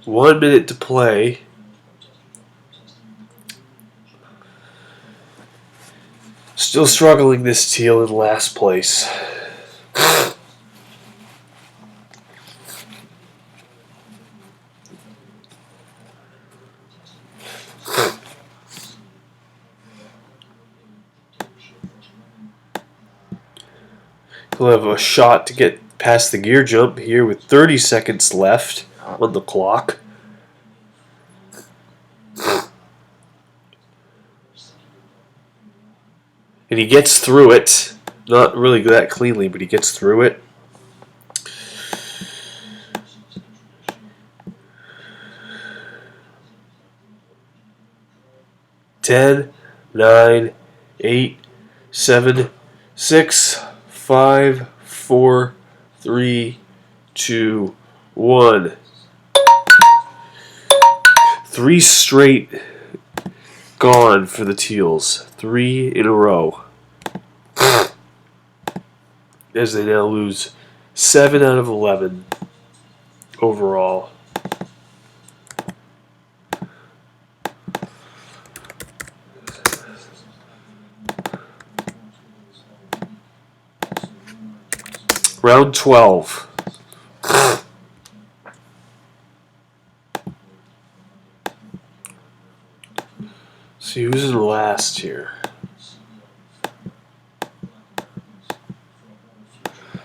One minute to play. Still struggling, this Teal in last place. He'll have a shot to get past the gear jump here with 30 seconds left on the clock. And he gets through it. Not really that cleanly, but he gets through it. Ten, 9, 8, 7, 6, 5, 4, 3, 2, 1. 3 straight gone for the Teals. 3 in a row. As they now lose 7 out of 11 overall. Round 12. See who's in last here.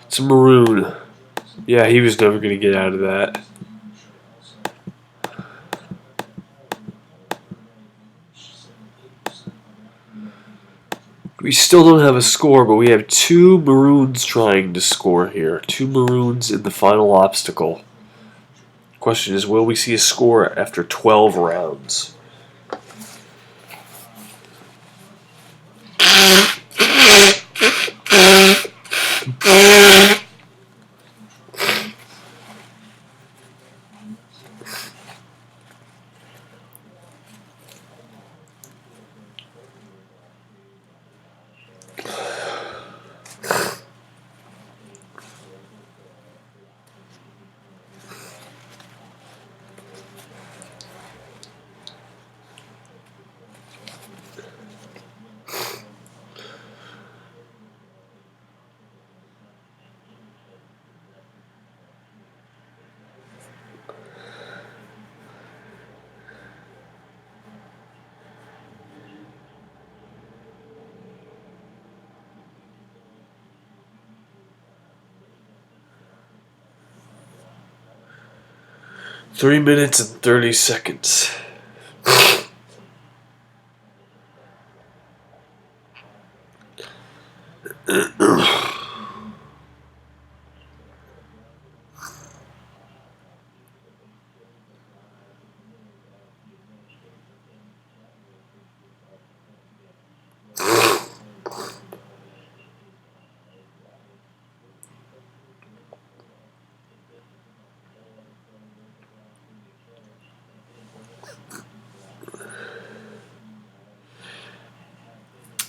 It's Maroon. Yeah, he was never going to get out of that. We still don't have a score, but we have 2 Maroons trying to score here. 2 Maroons in the final obstacle. Question is, will we see a score after 12 rounds? 3 minutes and 30 seconds.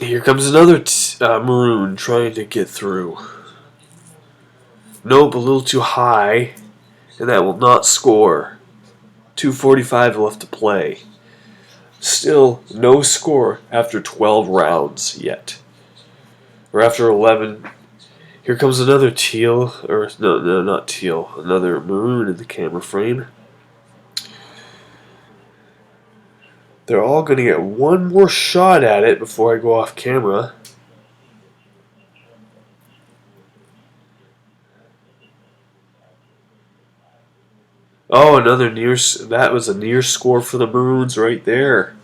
Here comes another Maroon trying to get through. Nope, a little too high, and that will not score. 2:45 left to play. Still no score after 12 rounds yet. Or after 11. Here comes another Teal, or no, not Teal, another Maroon in the camera frame. They're all going to get one more shot at it before I go off camera. Oh, another near. That was a near score for the Maroons right there.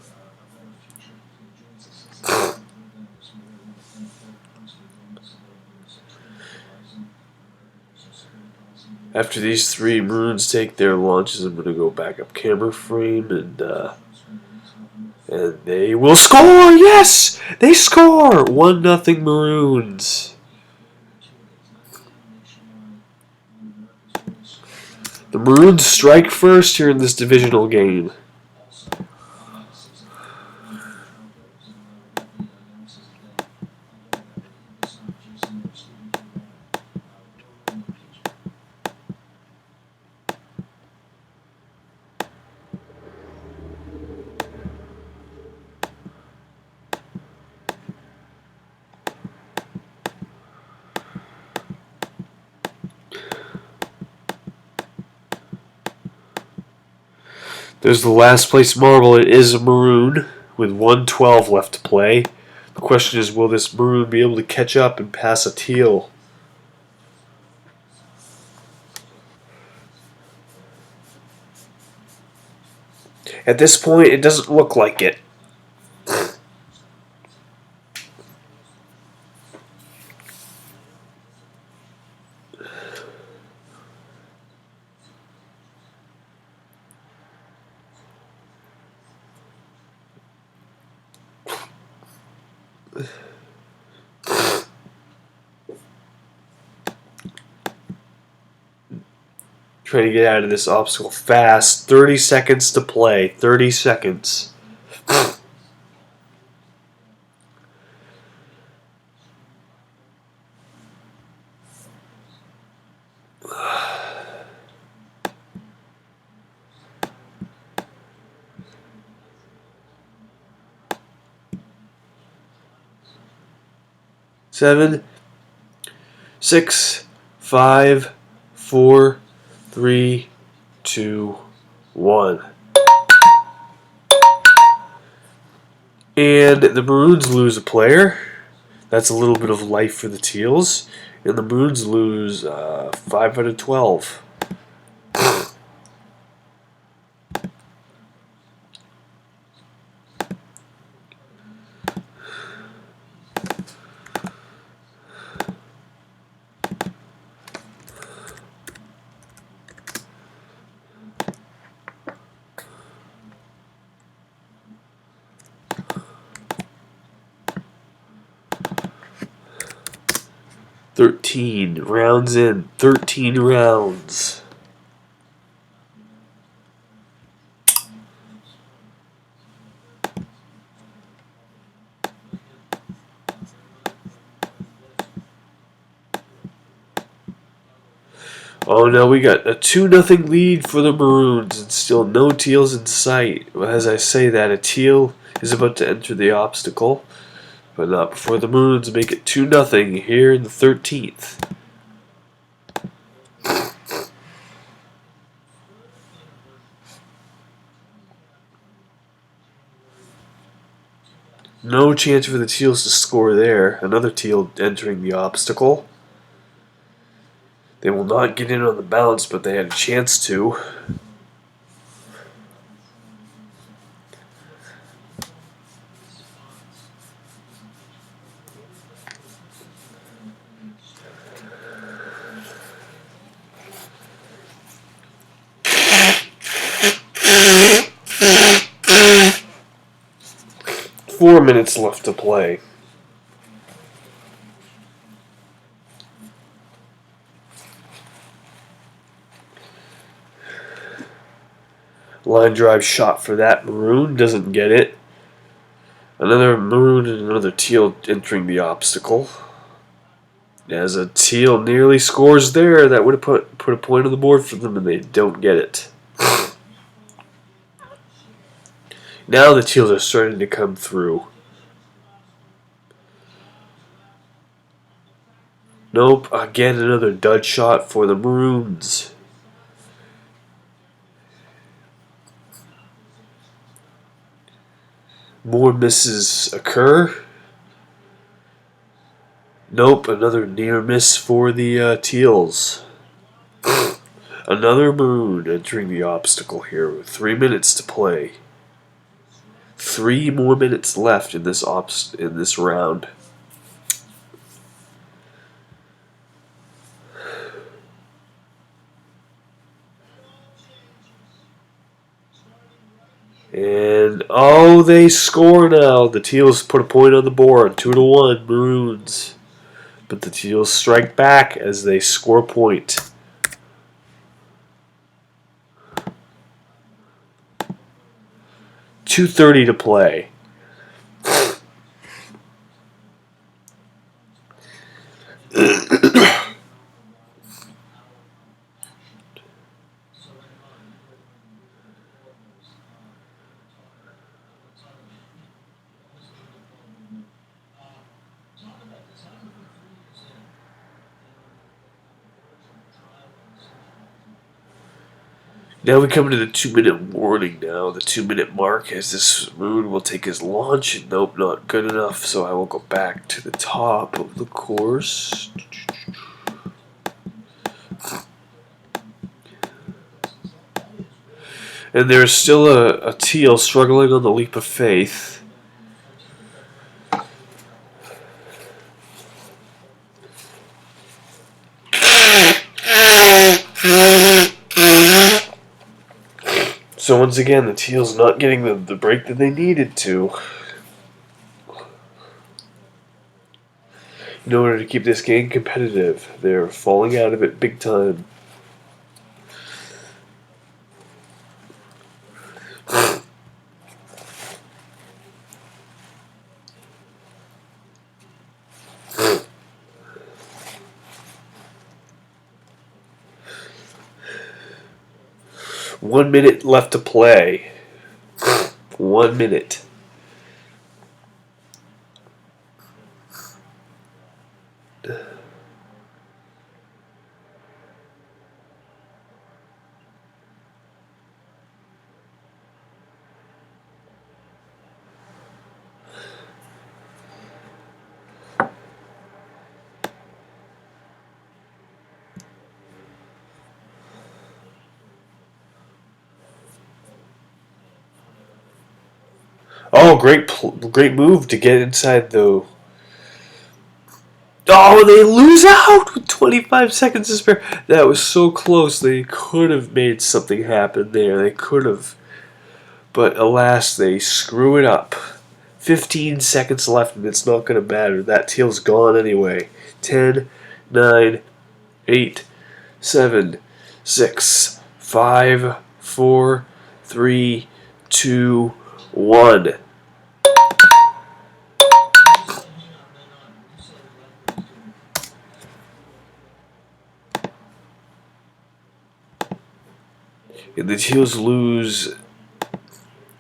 After these three Maroons take their launches, I'm going to go back up camera frame and they will score. Yes, they score. 1-0 Maroons. The Maroons strike first here in this divisional game. There's the last place marble. It is a Maroon with 1:12 left to play. The question is, will this Maroon be able to catch up and pass a Teal? At this point, it doesn't look like it. Trying to get out of this obstacle fast. 30 seconds to play. 30 seconds. Seven, 6, 5, 4, 3, 2, 1. And the Maroons lose a player. That's a little bit of life for the Teals. And the Maroons lose 5 out of 12. Rounds in. 13 rounds. Oh no, we got a 2-0 lead for the Maroons and still no Teals in sight. As I say that, a Teal is about to enter the obstacle, but not before the Maroons make it 2-0 here in the 13th. No chance for the Teals to score there. Another Teal entering the obstacle. They will not get in on the bounce, but they had a chance to. 4 minutes left to play. Line drive shot for that Maroon. Doesn't get it. Another Maroon and another Teal entering the obstacle. As a Teal nearly scores there, that would have put a point on the board for them, and they don't get it. Now the Teals are starting to come through. Nope, again another dud shot for the Maroons. More misses occur. Nope, another near miss for the Teals. Another Maroon entering the obstacle here with 3 minutes to play. 3 more minutes left in this round. And oh, they score now. The Teals put a point on the board, 2-1 Maroons. But the Teals strike back as they score a point. .230 to play. Now we come to the 2-minute warning now, the 2-minute mark, as this Maroon will take his launch. Nope, not good enough, so I will go back to the top of the course. And there's still a Teal struggling on the leap of faith. So once again, the Teals not getting the break that they needed to. In order to keep this game competitive, they're falling out of it big time. One minute left to play. 1 minute. Oh, great move to get inside though. Oh, they lose out with 25 seconds to spare. That was so close. They could have made something happen there. They could have. But alas, they screw it up. 15 seconds left, and it's not going to matter. That Teal's gone anyway. 10, 9, 8, 7, 6, 5, 4, 3, 2, 1. And the Teals lose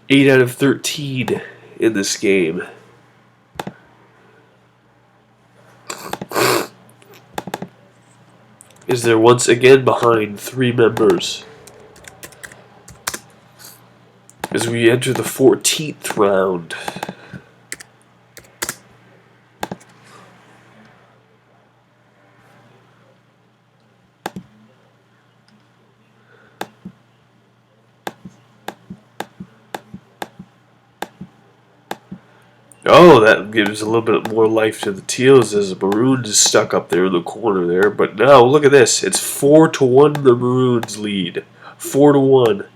8 out of 13 in this game. As they're once again behind 3 members. As we enter the 14th round. Oh, that gives a little bit more life to the Teals as the Maroon is stuck up there in the corner there. But now, look at this. It's 4-1 the Maroons lead. 4-1.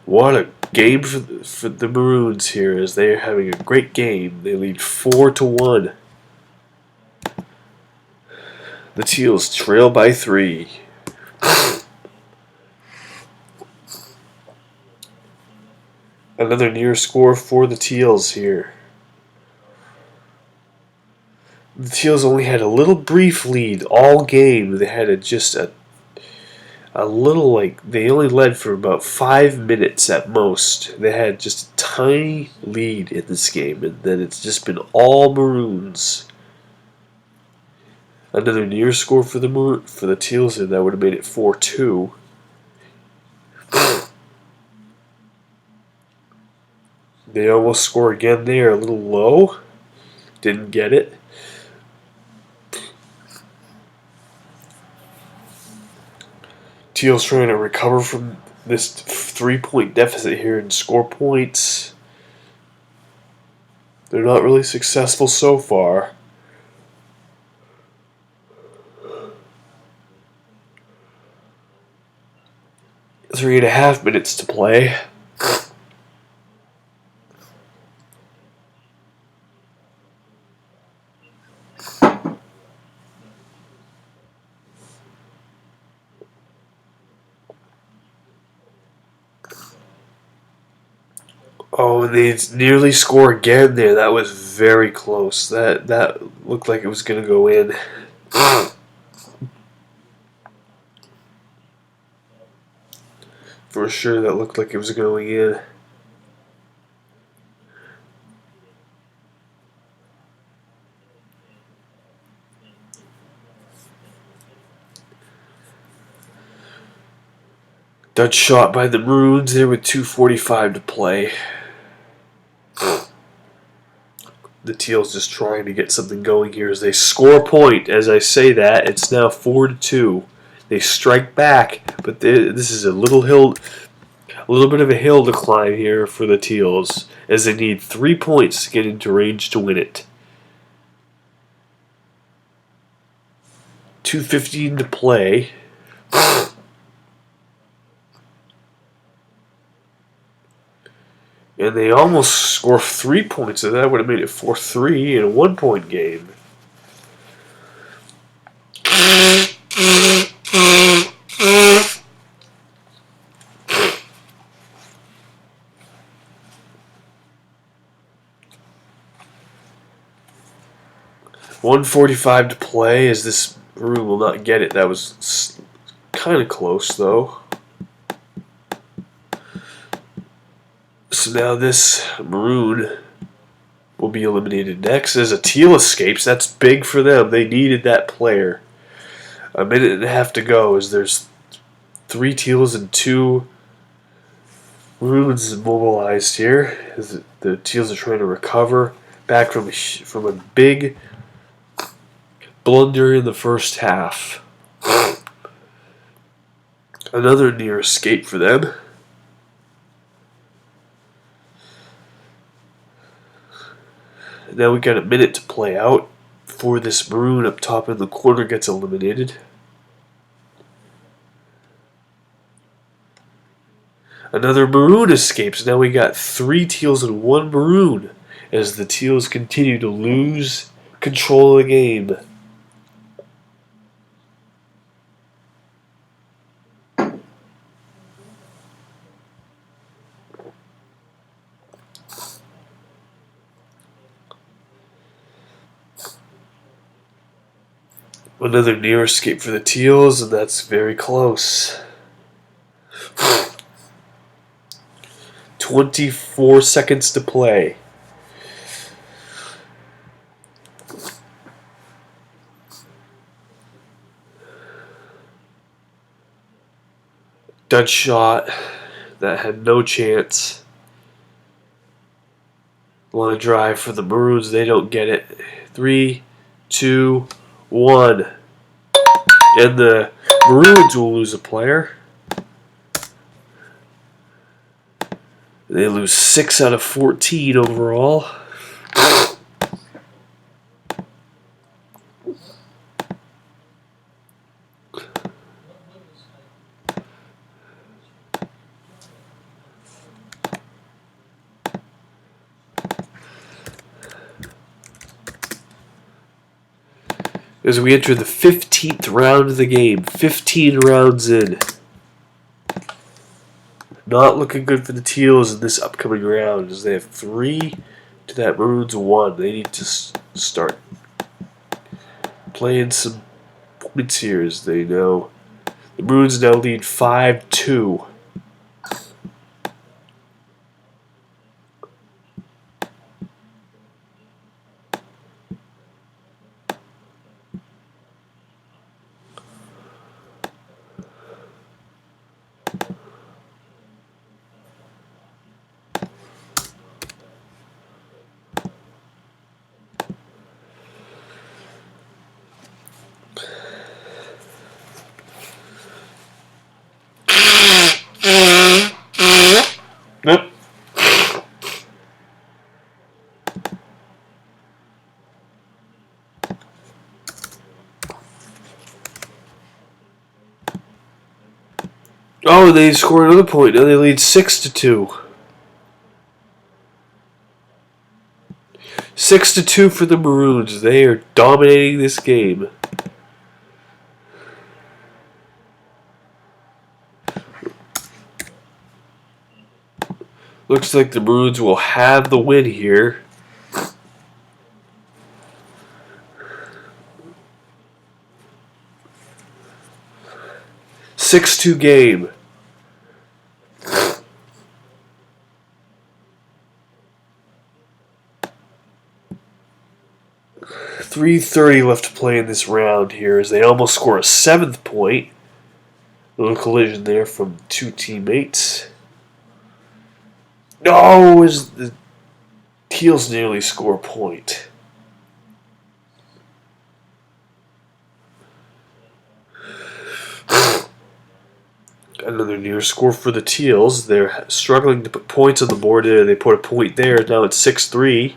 What a Game for the Maroons here as they're having a great game. They lead 4-1. The Teals trail by 3. Another near score for the Teals here. The Teals only had a little brief lead all game. They had just a little, they only led for about 5 minutes at most. They had just a tiny lead in this game, and then it's just been all Maroons. Another near score for the Teals, and that would have made it 4-2. They almost score again there, a little low. Didn't get it. Teal's trying to recover from this 3-point deficit here and score points. They're not really successful so far. Three and a half minutes to play. Oh, and they nearly score again there. That was very close. That looked like it was going to go in. For sure, that looked like it was going in. Dutch shot by the Maroons there with 2:45 to play. The Teals just trying to get something going here as they score a point. As I say that, it's now 4-2. They strike back, but this is a little bit of a hill to climb here for the Teals, as they need 3 points to get into range to win it. 2:15 to play. And they almost score 3 points, and that would have made it 4-3 in a 1-point game. $1:45 to play, as this Maroon will not get it. That was kind of close, though. So now this Maroon will be eliminated next as a Teal escapes. That's big for them. They needed that player. A minute and a half to go as there's 3 Teals and 2 Maroons mobilized here. As the Teals are trying to recover back from a big blunder in the first half. Another near escape for them. Now we got a minute to play out before this Maroon up top in the corner gets eliminated. Another Maroon escapes. Now we got 3 Teals and 1 Maroon as the Teals continue to lose control of the game. Another near escape for the Teals, and that's very close. 24 seconds to play. Dutch shot that had no chance. Want to drive for the Maroons, they don't get it. 3, 2, 1. And the Maroons will lose a player. They lose 6 out of 14 overall. as we enter the 15th round of the game. 15 rounds in. Not looking good for the Teals in this upcoming round, as they have 3 to that Maroon's 1. They need to start playing some points here, as they know. The Maroons now lead 5-2. Nope. Oh, they scored another point. Now they lead 6-2. 6-2 for the Maroons. They are dominating this game. Looks like the Maroons will have the win here. Six-2 game. 3:30 left to play in this round here, as they almost score a 7th point. A little collision there from 2 teammates. No, as the Teals nearly score a point. Another near score for the Teals. They're struggling to put points on the board there. They put a point there. Now it's 6-3.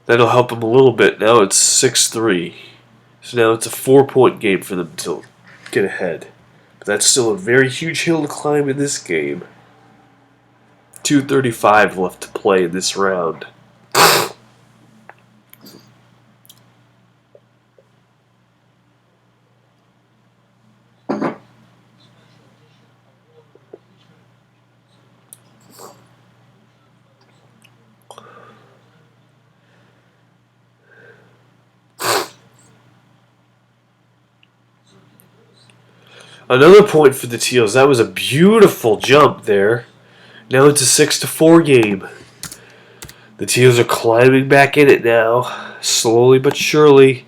That'll help them a little bit. Now it's 6-3. So now it's a 4-point game for them to get ahead. But that's still a very huge hill to climb in this game. 2:35 left to play in this round. Another point for the Teals. That was a beautiful jump there. Now it's a 6-4 game. The Teals are climbing back in it now, slowly but surely.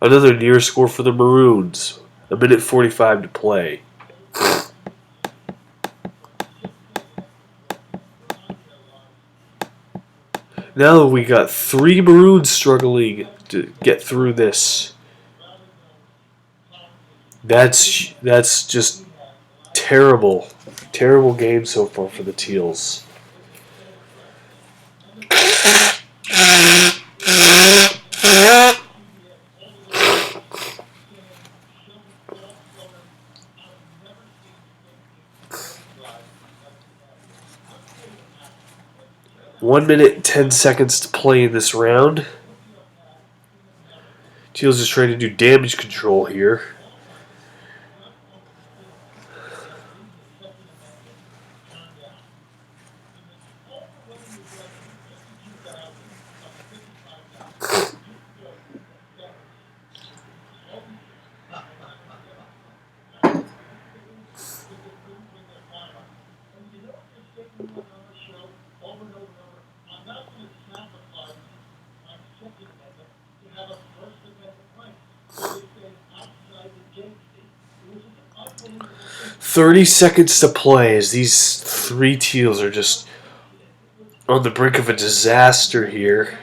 Another near score for the Maroons. 1:45 to play. Now we got 3 Maroons struggling to get through this. That's just terrible. Terrible game so far for the Teals. One minute and 10 seconds to play in this round. Teal's just trying to do damage control here. "30 seconds to play," as these 3 Teals are just on the brink of a disaster here.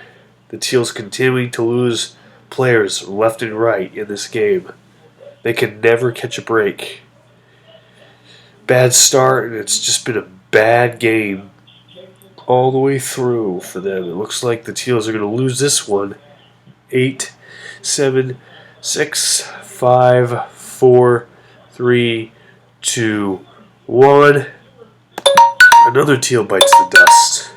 The Teals continuing to lose players left and right in this game. They can never catch a break. Bad start, and it's just been a bad game. all the way through for them. It looks like the Teals are going to lose this one. 8, 7, 6, 5, 4, 3, 2, 1. Another Teal bites the dust.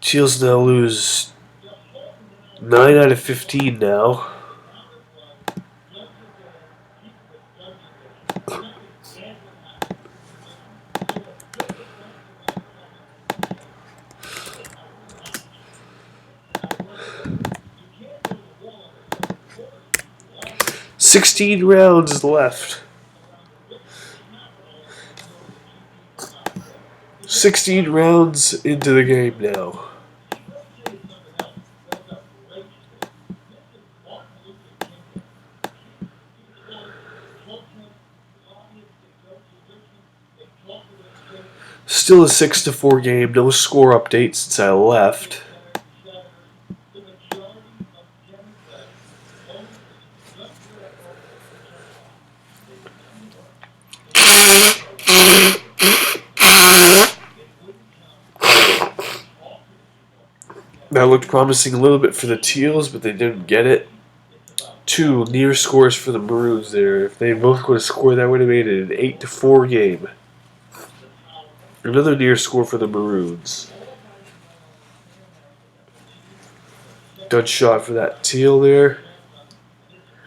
Teals now lose 9 out of 15 now. "16 rounds left. 16 rounds into the game now. Still a 6-4 game. No score update since I left. That looked promising a little bit for the Teals, but they didn't get it. 2 near scores for the Maroons there. If they both would have scored, that would have made it an 8-4 game. Another near score for the Maroons. Dud shot for that Teal there.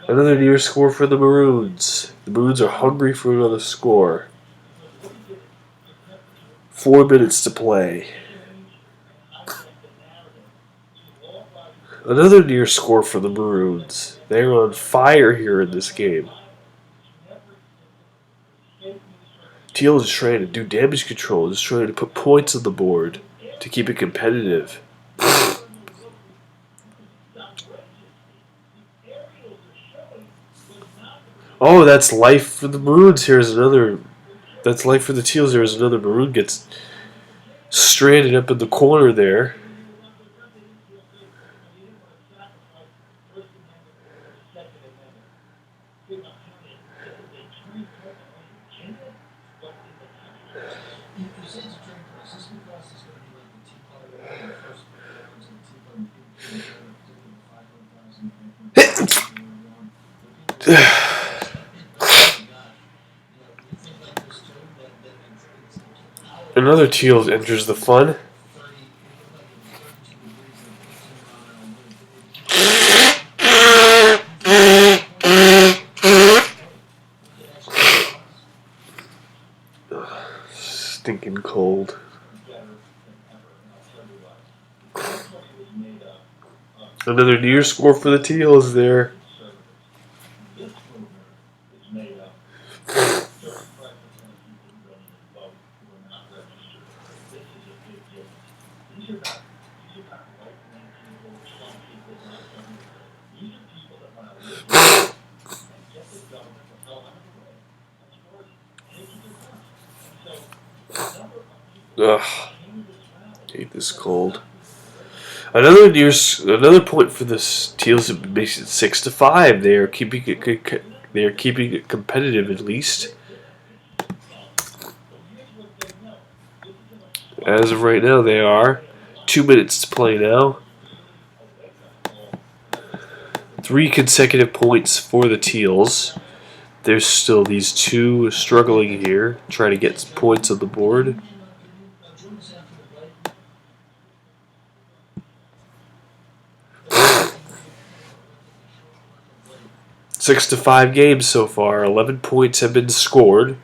Another near score for the Maroons. The Maroons are hungry for another score. 4 minutes to play. Another near score for the Maroons. They're on fire here in this game. Teal is trying to do damage control, is trying to put points on the board to keep it competitive. Oh, that's life for the Maroons. Here's another. That's life for the Teals. There's another Maroon gets stranded up in the corner there. Another Teal enters the fun. Stinking cold. Another near score for the Teals there. Ugh, hate this cold. Another point for the Teals makes it 6-5. They are keeping it. They are keeping it competitive at least. As of right now, they are. 2 minutes to play now. 3 consecutive points for the Teals. There's still these 2 struggling here, trying to get points on the board. 6-5 games so far. 11 points have been scored.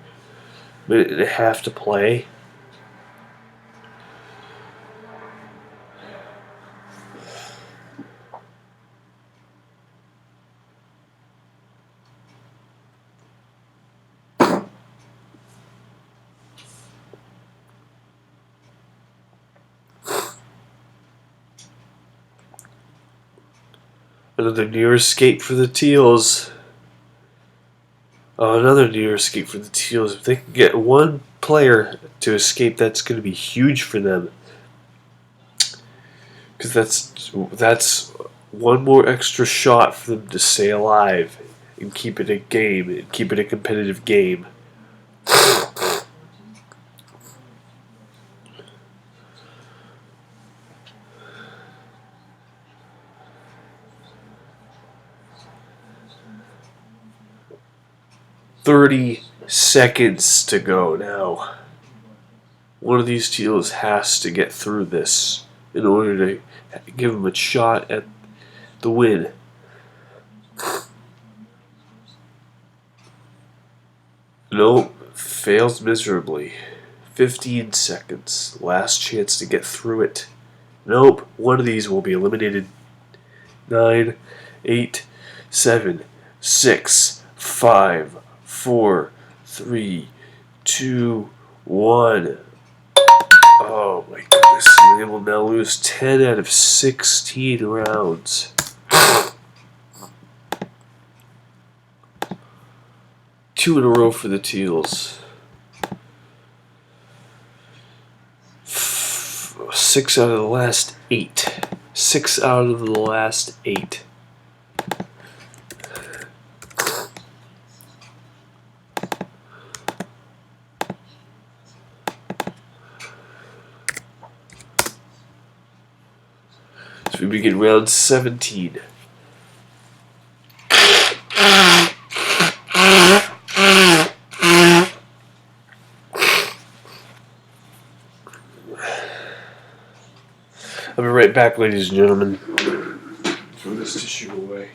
Minute and a half to play. Another near escape for the Teals. Oh, another near escape for the Teals. If they can get one player to escape, that's going to be huge for them. Because that's one more extra shot for them to stay alive. and keep it a game and keep it a competitive game. $30 seconds to go now. One of these teals has to get through this in order to give them a shot at the win. Nope, fails miserably. 15 seconds. Last chance to get through it. Nope, one of these will be eliminated. 9, 8, 7, 6, 5, 4, 3, 2, 1. Oh my goodness. They will now lose 10 out of 16 rounds. 2 in a row for the Teals. 6 out of the last 8. 6 out of the last 8. So we begin round 17. I'll be right back, ladies and gentlemen. Throw this tissue away.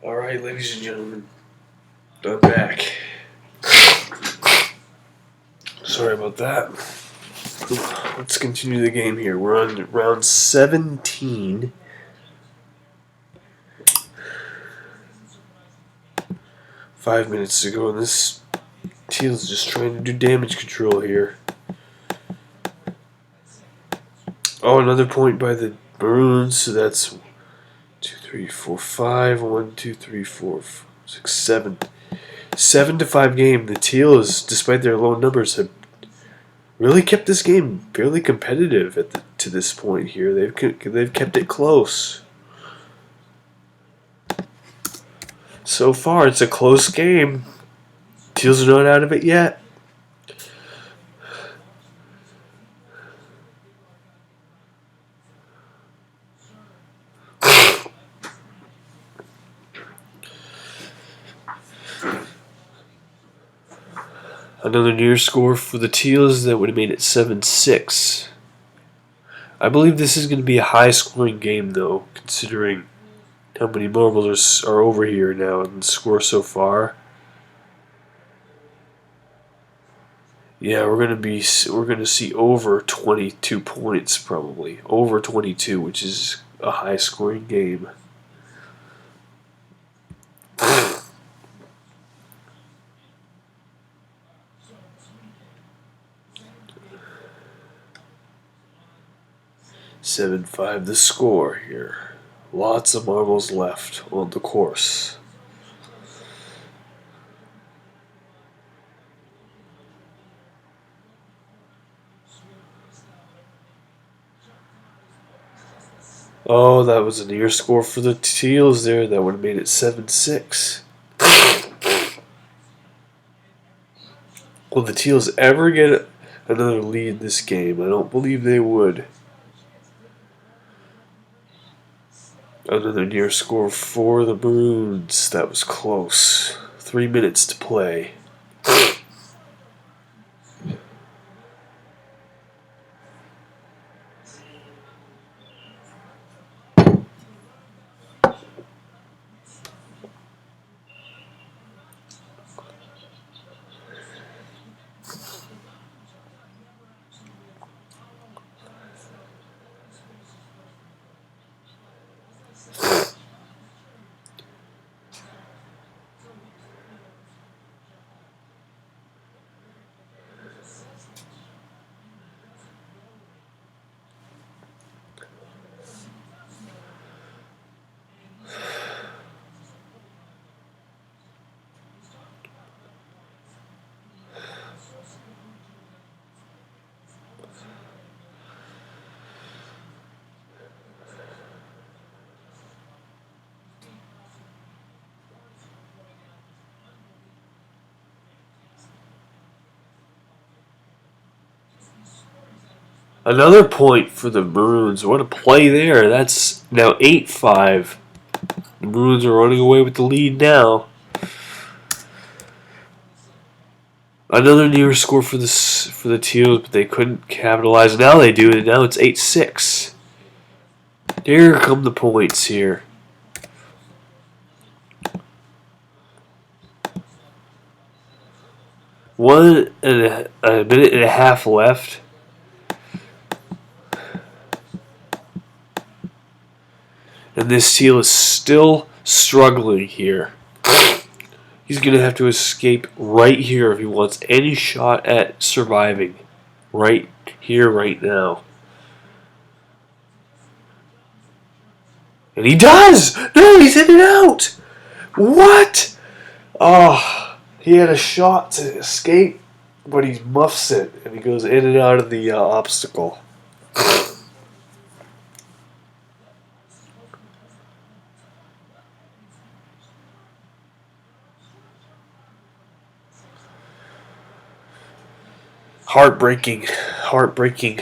Alright, ladies and gentlemen, I'm back. Sorry about that. Let's continue the game here. We're on round 17. Five minutes to go, and this Teal's just trying to do damage control here. Oh, another point by the Maroons, so that's 2, 3, 4, 5. 1, 2, 3, 4, 5, 6, 7. 7-5 game. The Teals, despite their low numbers, have really kept this game fairly competitive to this point here. They've kept it close. So far, it's a close game. Teals are not out of it yet. Another near score for the Teals that would have made it 7-6. I believe this is going to be a high-scoring game, though, considering how many marbles are over here now and the score so far. Yeah, we're gonna see over 22 points probably, over 22, which is a high-scoring game. Seven five the score here. Lots of marbles left on the course. Oh, that was a near score for the Teals there. That would have made it 7-6. Will the Teals ever get another lead in this game? I don't believe they would. Another near score for the Maroons. That was close. 3 minutes to play. Another point for the Maroons. What a play there. That's now 8-5. The Maroons are running away with the lead now. Another near score for the Teals, but they couldn't capitalize. Now they do, and now it's 8-6. Here come the points here. 1.5 minutes left. And this Teal is still struggling here. He's going to have to escape right here if he wants any shot at surviving. Right here, right now. And he does! No, he's in and out! What? Oh, he had a shot to escape, but he muffs it, and he goes in and out of the obstacle. Heartbreaking. Heartbreaking.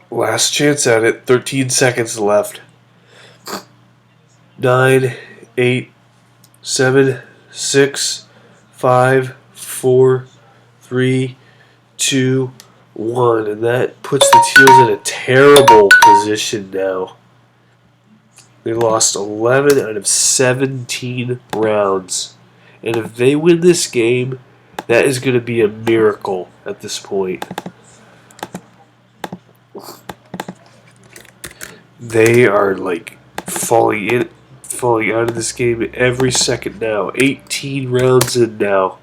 Last chance at it. 13 seconds left. 9, 8, 7, 6, 5, 4, 3, 2, 1. And that puts the Teals in a terrible position now. They lost 11 out of 17 rounds. And if they win this game, that is going to be a miracle at this point. They are like falling out of this game every second now. 18 rounds in now.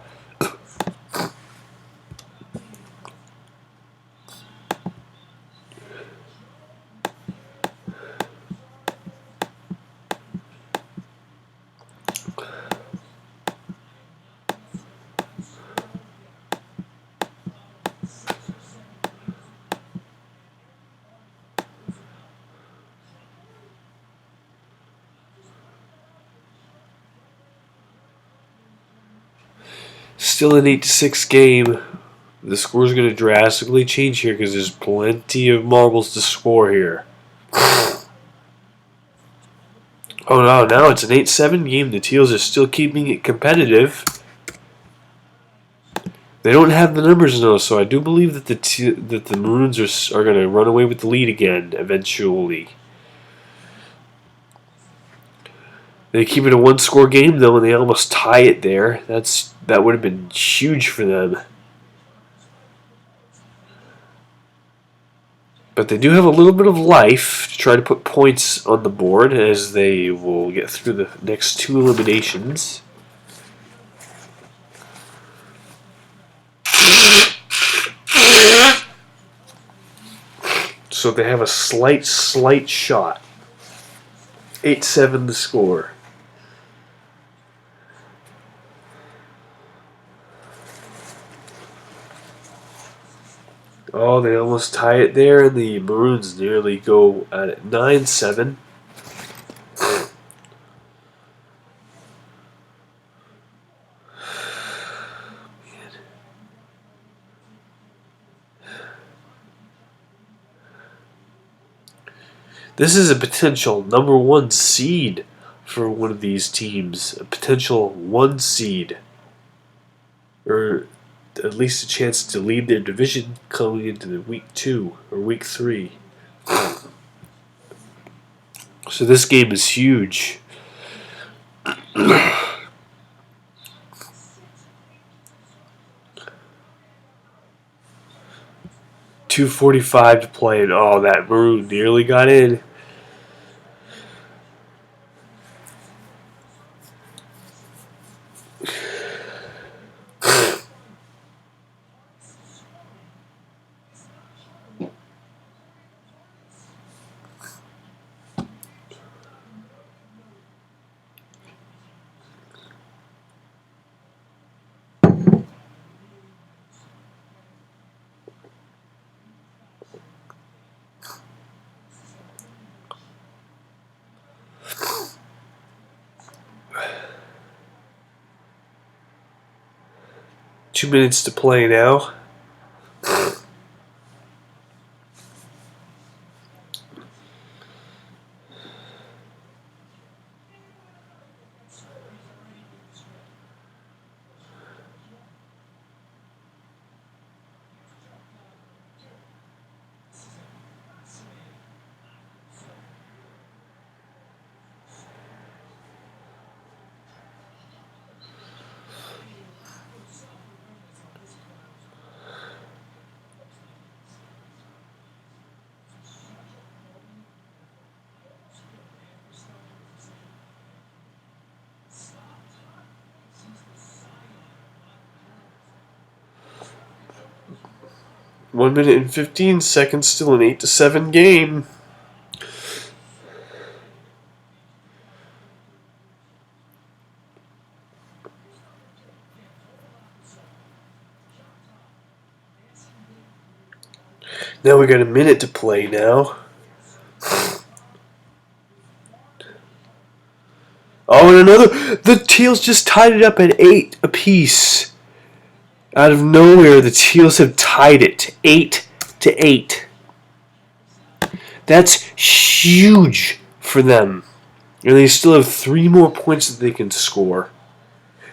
still an 8-6 game. The score's going to drastically change here because there's plenty of marbles to score here. Oh no, now it's an 8-7 game. The Teals are still keeping it competitive. They don't have the numbers though, so I do believe that the Maroons are going to run away with the lead again eventually. They keep it a one-score game though, and they almost tie it there. That would have been huge for them. But they do have a little bit of life to try to put points on the board as they will get through the next two eliminations. So they have a slight shot. 8-7 the score. Oh, they almost tie it there, and the Maroons nearly go at it 9-7. This is a potential number one seed for one of these teams. A potential one seed. Or at least a chance to lead their division coming into the week 2 or week 3. So this game is huge. 2:45 to play, and oh, that Maroon nearly got in. Two minutes to play now. One minute and 15 seconds, still an 8-7 game. Now we got a minute to play now. Oh, and another. The Teals just tied it up at 8 apiece. Out of nowhere, the Teals have tied it 8-8. That's huge for them. And they still have 3 more points that they can score.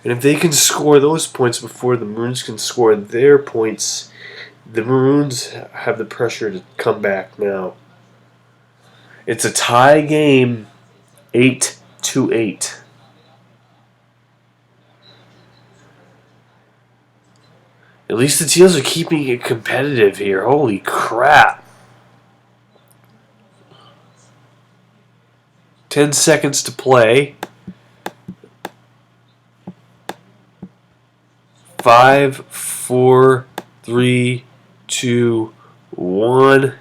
And if they can score those points before the Maroons can score their points, the Maroons have the pressure to come back now. It's a tie game, 8-8. At least the Teals are keeping it competitive here. Holy crap. 10 seconds to play. 5, 4, 3, 2, 1.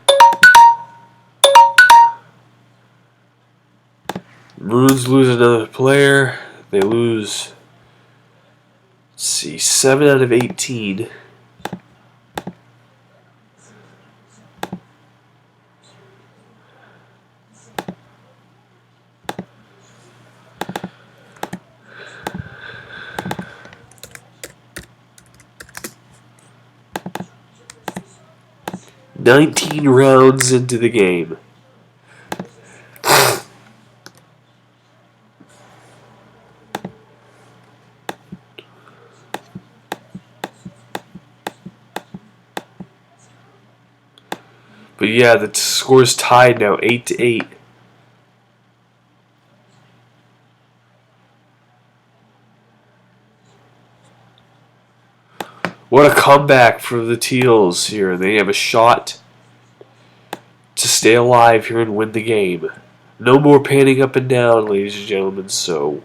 Maroons lose another player. They lose, let's see, 7 out of 18. 19 rounds into the game. But yeah, the score's tied now, 8-8. What a comeback for the Teals here. They have a shot to stay alive here and win the game. No more panning up and down, ladies and gentlemen, so...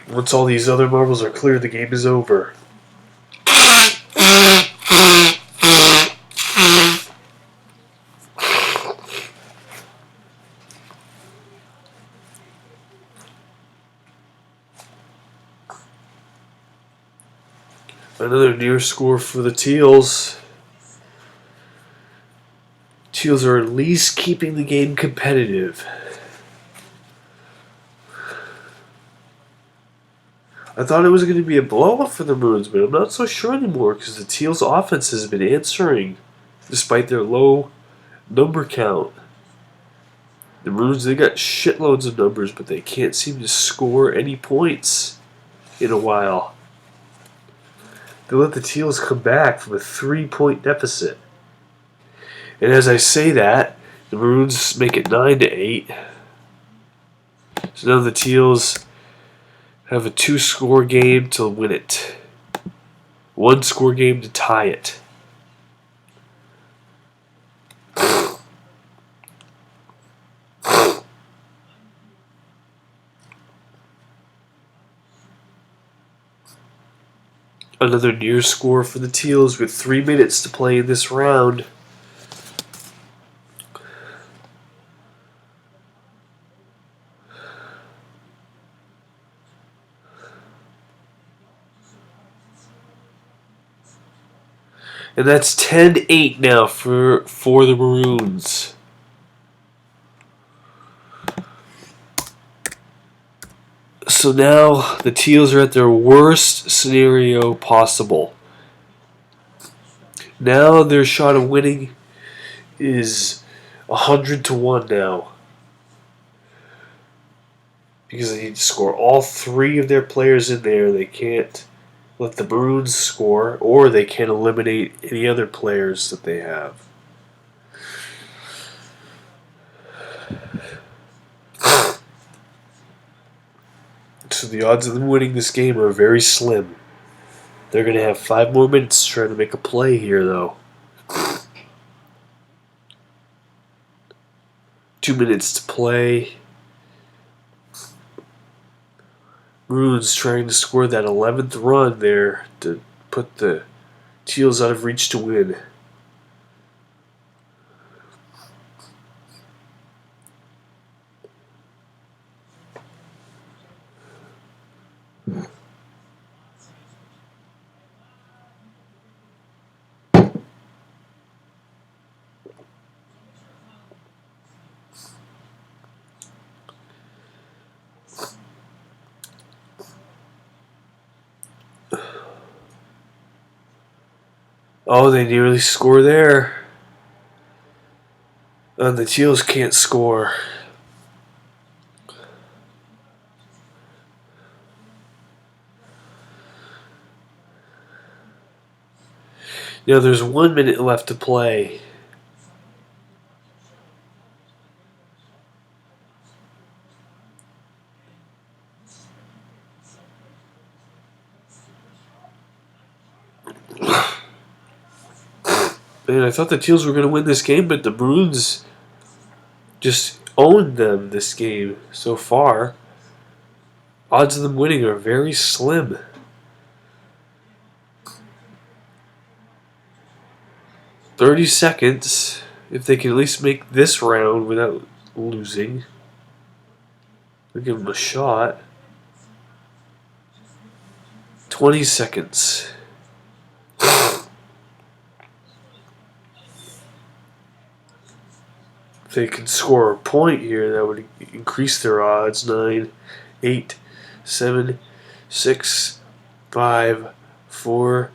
Once all these other marbles are clear, the game is over. Another near score for the Teals. Teals are at least keeping the game competitive. I thought it was going to be a blowout for the Maroons, but I'm not so sure anymore because the Teals' offense has been answering despite their low number count. The Maroons, they got shitloads of numbers, but they can't seem to score any points in a while. They let the Teals come back from a 3-point deficit. And as I say that, the Maroons make it 9-8. So now the Teals have a 2-score game to win it. 1-score game to tie it. Another near score for the Teals with 3 minutes to play in this round. And that's 10-8 now for the Maroons. So now the Teals are at their worst scenario possible. Now their shot of winning is 100-1 now. Because they need to score all 3 of their players in there. They can't let the Maroons score, or they can't eliminate any other players that they have. So the odds of them winning this game are very slim. They're going to have 5 more minutes trying to make a play here, though. 2 minutes to play. Maroons trying to score that 11th run there to put the Teals out of reach to win. Oh, they nearly score there. And the Teals can't score. Now there's 1 minute left to play. Man, I thought the Teals were going to win this game, but the Maroons just owned them this game so far. Odds of them winning are very slim. "30 seconds, if they can at least make this round without losing. I'll give them a shot. 20 seconds. If they can score a point here, that would increase their odds. 9, 8, 7, 6, 5, 4,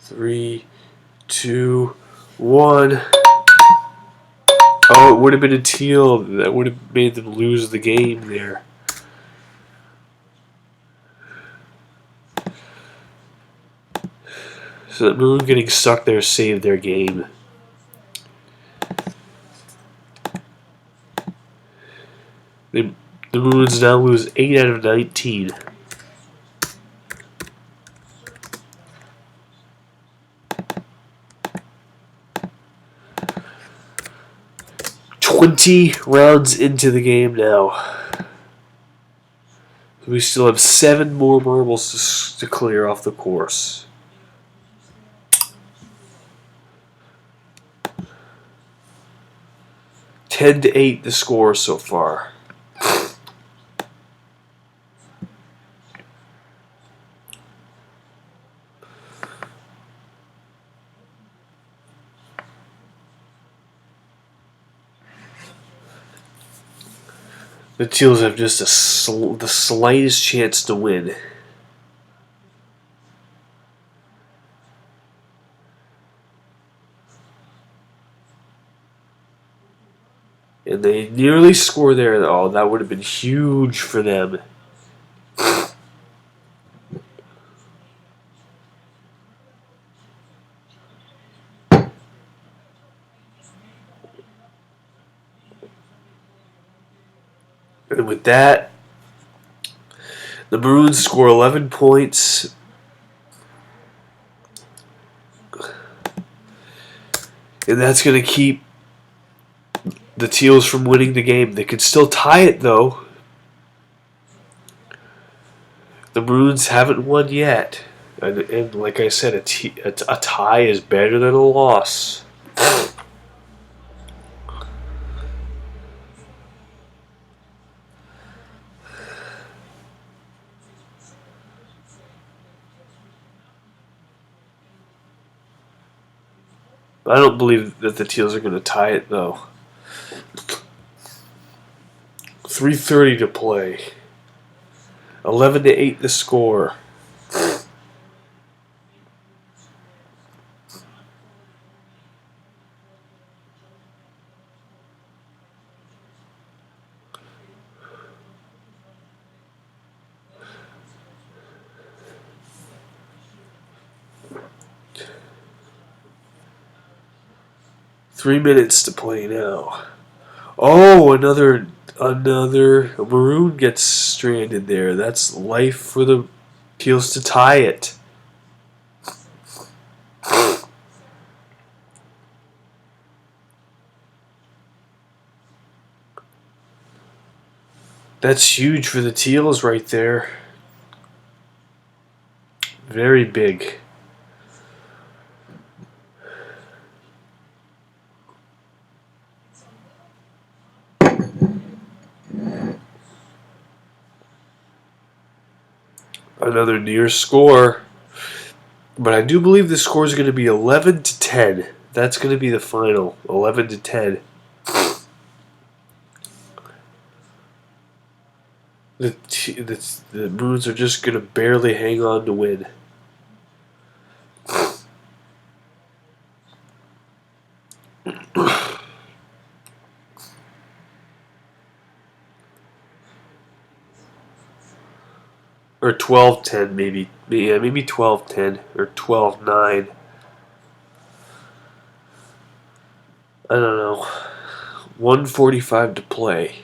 3, 2, 1. Oh, it would have been a Teal. That would have made them lose the game there. So the Maroon getting stuck there saved their game. The Maroons now lose 8 out of 19. Rounds into the game now. We still have 7 more marbles to clear off the course. (10-8) the score so far. The Teals have just the slightest chance to win. And they nearly score there. Oh, that would have been huge for them. And with that, the Maroons score 11 points. And that's going to keep the Teals from winning the game. They could still tie it, though. The Maroons haven't won yet. And like I said, a tie is better than a loss. I don't believe that the Teals are going to tie it, though. 3:30 to play. 11-8 the score. Three minutes to play now. Oh, another Maroon gets stranded there. That's life for the Teals to tie it. That's huge for the Teals right there. Very big. Another near score. But I do believe the score is going to be 11-10. That's going to be the final. 11-10. The Maroons are just going to barely hang on to win. Or 12-10 maybe. Yeah, maybe 12-10 or 12-9. I don't know. 1:45 to play.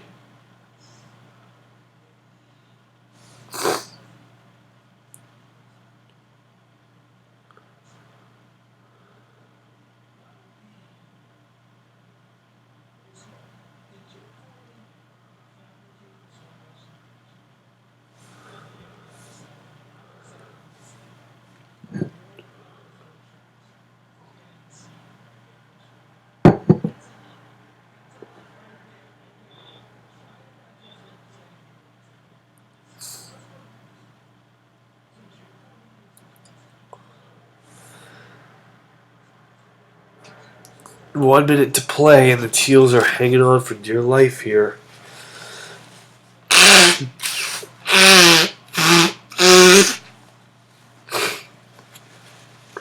One minute to play, and the Teals are hanging on for dear life here.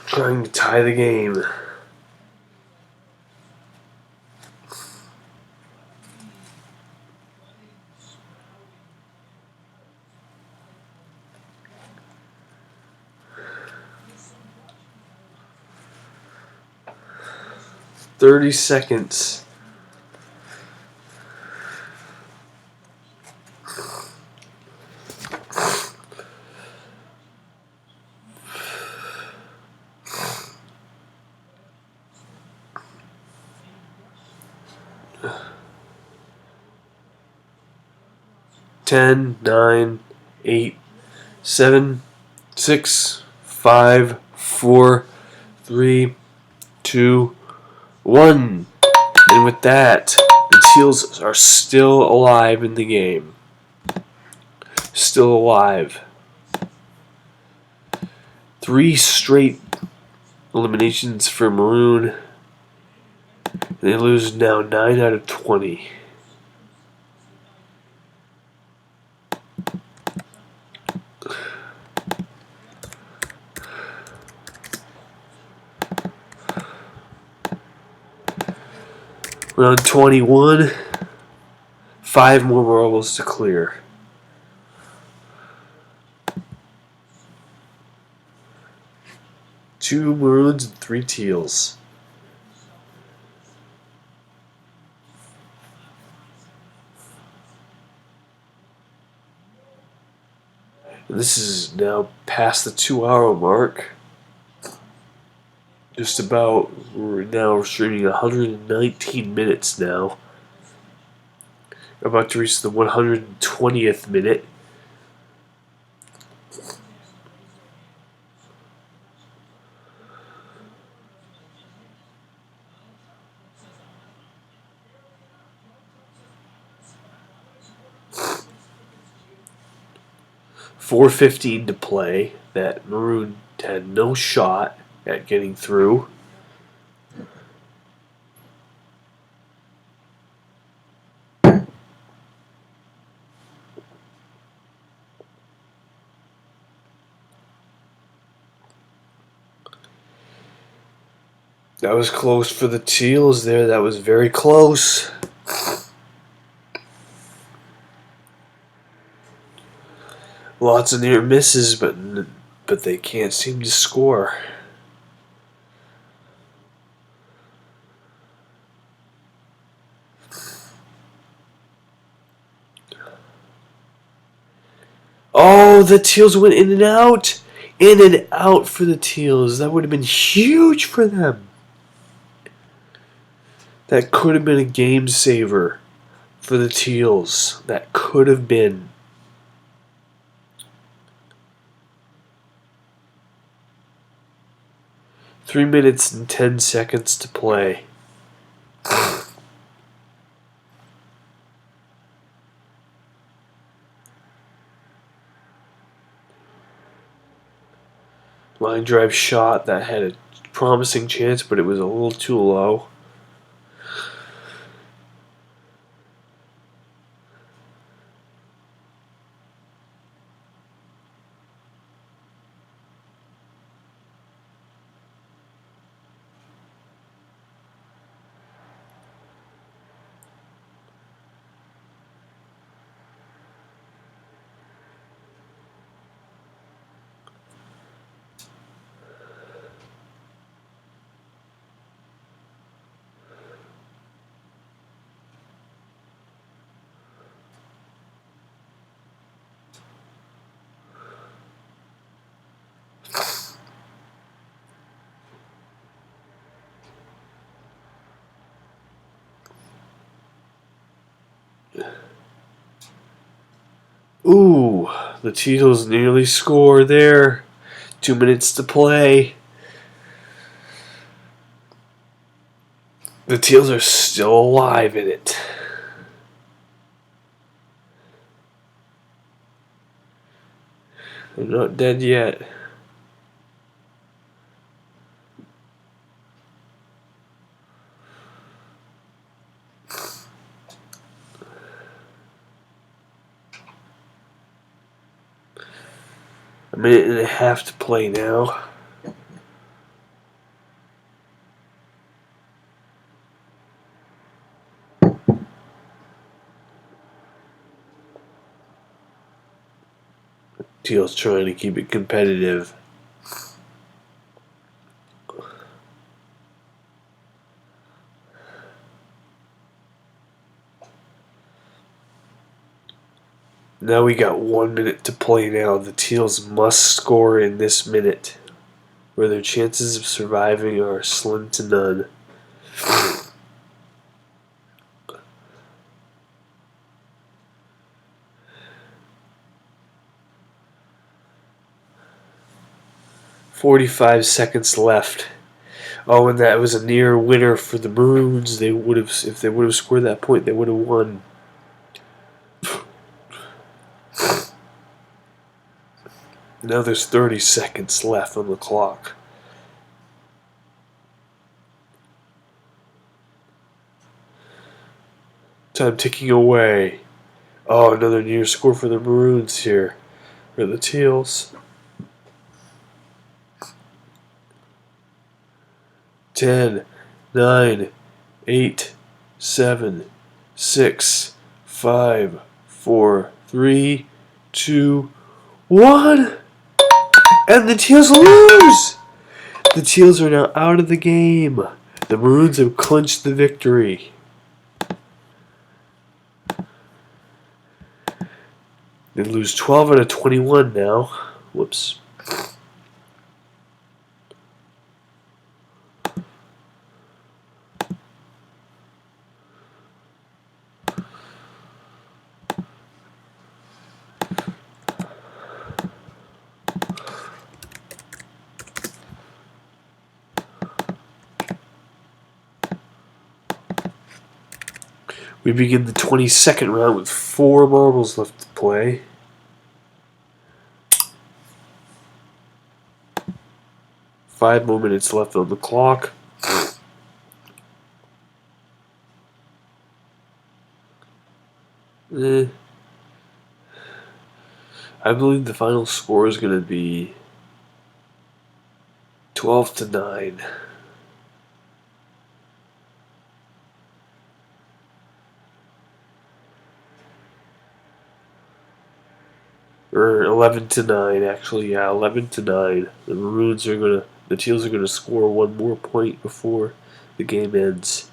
Trying to tie the game. $30. 10, 9, 8, 7, 6, 5, 4, 3, 2, 1. And with that, the Teals are still alive in the game. Still alive. 3 straight eliminations for Maroon. They lose now 9 out of 20. Round 21. 5 more marbles to clear. Two Maroons and 3 Teals. And this is now past the 2-hour mark. Just about, we're streaming 119 minutes now. About to reach the 120th minute. .415 to play. That Maroon had no shot at getting through. That was close for the Teals there. That was very close. Lots of near misses, but they can't seem to score. Oh, the Teals went in and out. In and out for the Teals. That would have been huge for them. That could have been a game saver for the Teals. That could have been. Three minutes and 10 seconds to play. Line drive shot that had a promising chance, but it was a little too low. Ooh, the Teals nearly score there. 2 minutes to play. The Teals are still alive in it. They're not dead yet. A minute and a half to play now. Teal's trying to keep it competitive. Now we got 1 minute to play now. The Teals must score in this minute, or their chances of surviving are slim to none. "45 seconds left." Oh, and that was a near winner for the Maroons. They would have, if they would have scored that point, they would have won. Now there's 30 seconds left on the clock. Time ticking away. Oh, another near score for the Maroons here. Or the Teals. 10, 9, 8, 7, 6, 5, 4, 3, 2, 1. And the Teals lose! The Teals are now out of the game. The Maroons have clinched the victory. They lose 12 out of 21 now. Whoops. We begin the 22nd round with 4 marbles left to play. Five more minutes left on the clock. I believe the final score is going to be 12-9. Or 11-9, actually, yeah, 11-9. The Teals are gonna score one more point before the game ends.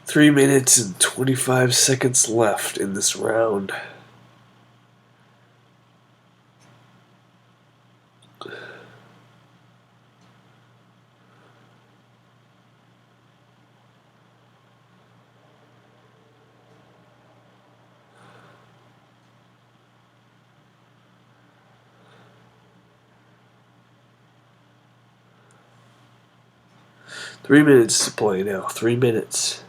Three minutes and 25 seconds left in this round. Three minutes to play now. 3 minutes.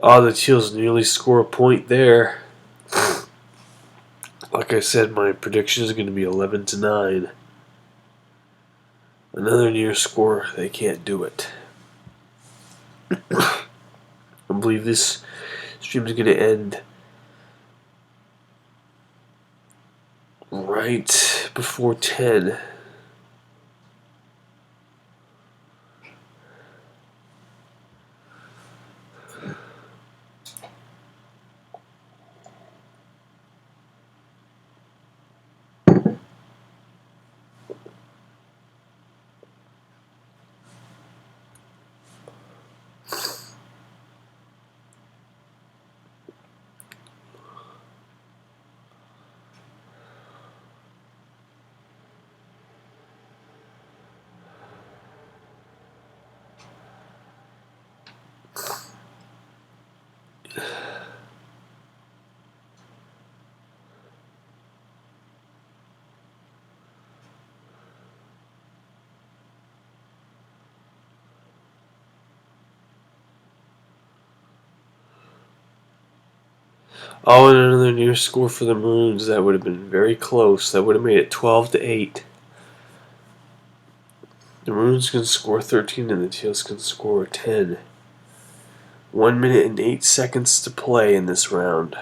Oh, the Teals nearly score a point there. Like I said, my prediction is going to be 11-9. Another near score, they can't do it. I believe this stream is going to end right before 10. Oh, and another near score for the Maroons. That would have been very close. That would have made it 12-8. The Maroons can score 13 and the Teals can score 10. 1 minute and 8 seconds to play in this round.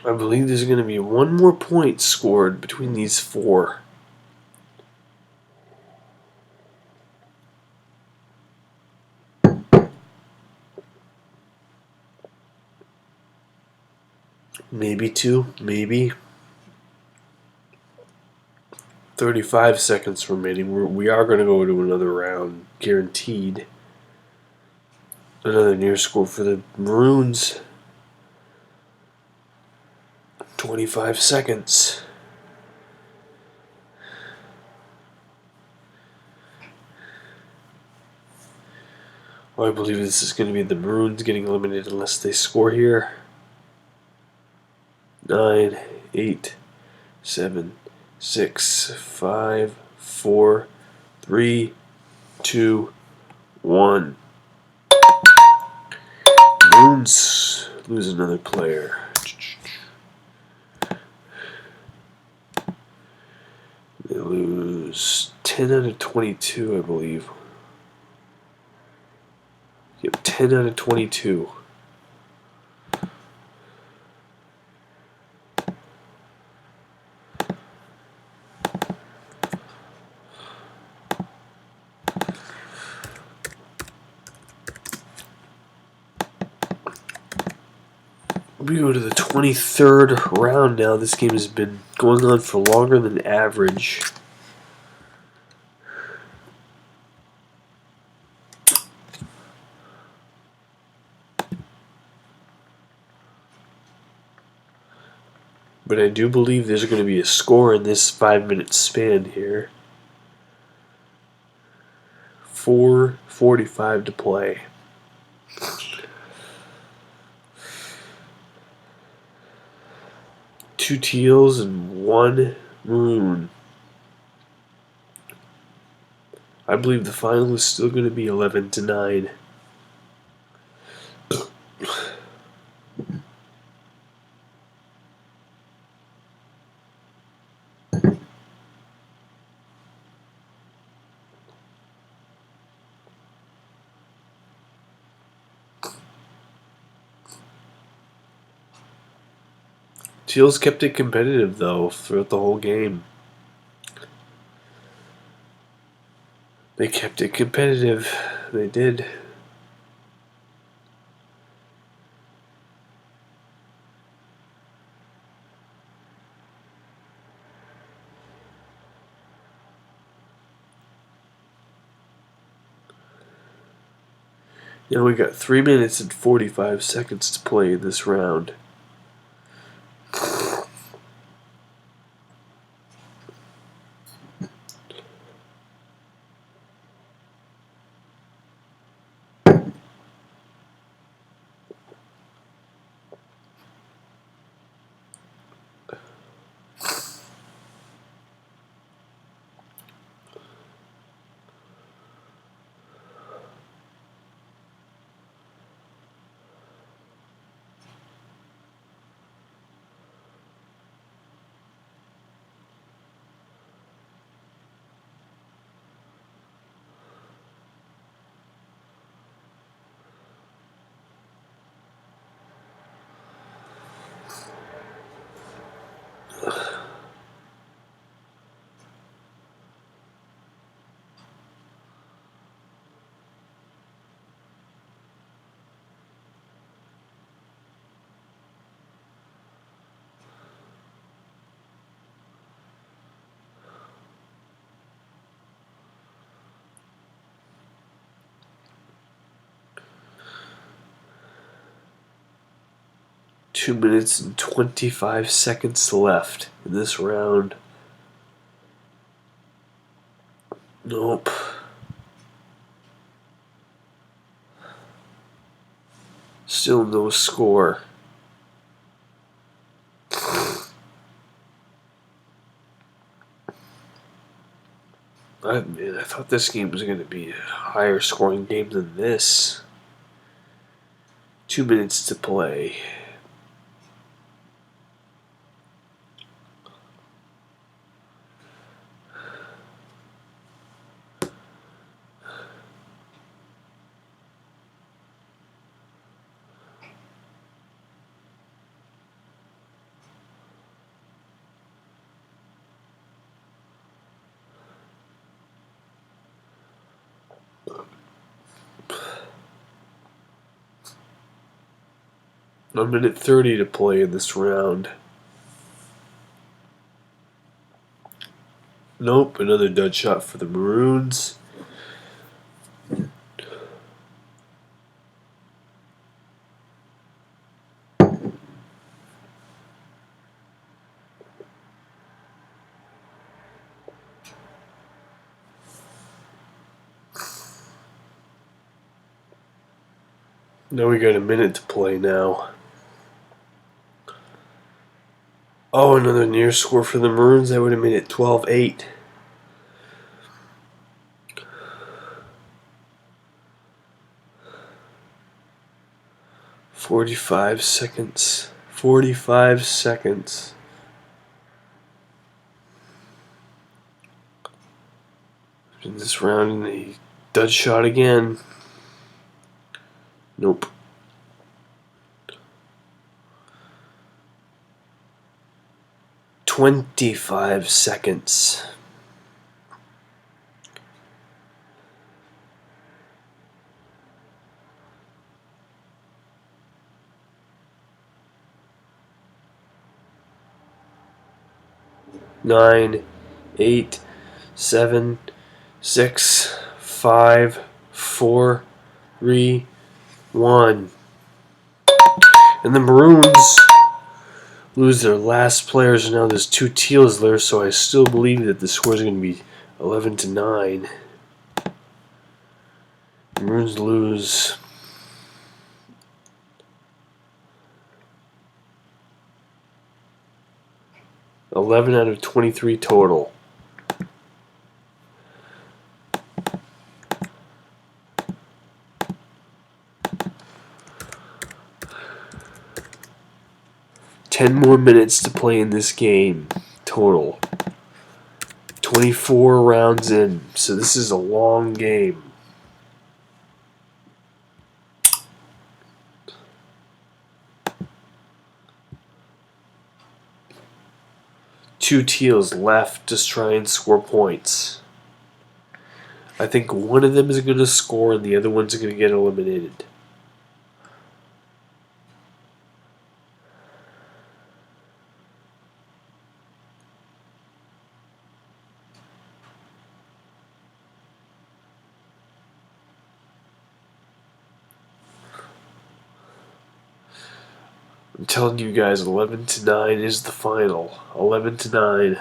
I believe there's going to be one more point scored between these four. Maybe two, maybe. 35 seconds remaining. We are going to go to another round, guaranteed. Another near score for the Maroons. 25 seconds. Well, I believe this is going to be the Maroons getting eliminated unless they score here. 9, 8, 7, 6, 5, 4, 3, 2, 1. Maroons lose another player. They lose 10 out of 22, I believe. Yep, 10 out of 22. We go to the 23rd round now. This game has been going on for longer than average. But I do believe there's going to be a score in this 5-minute span here. 4:45 to play. Two Teals and one Maroon. I believe the final is still going to be 11-9. Teals kept it competitive, though, throughout the whole game. They kept it competitive. They did. Now we got 3 minutes and 45 seconds to play in this round. 2 minutes and 25 seconds left in this round. Nope. Still no score. I thought this game was going to be a higher scoring game than this. 2 minutes to play. A minute 30 to play in this round. Nope, another dud shot for the Maroons. Now we got a minute to play now. Oh, another near score for the Maroons. That would have made it 12-8. "45 seconds. 45 seconds. In this round, and the dud shot again. Nope. "25 seconds. Nine, 8, 7, 6, 5, 4, 3, 1. And the Maroons lose their last players, and now there's 2 Teals there, so I still believe that the score is going to be 11-9. Maroons lose. "11 out of 23 total. "10 more minutes to play in this game total. 24 rounds in, so this is a long game. Two Teals left to try and score points. I think one of them is going to score and the other one's going to get eliminated. I'm telling you guys, 11-9 is the final. 11-9.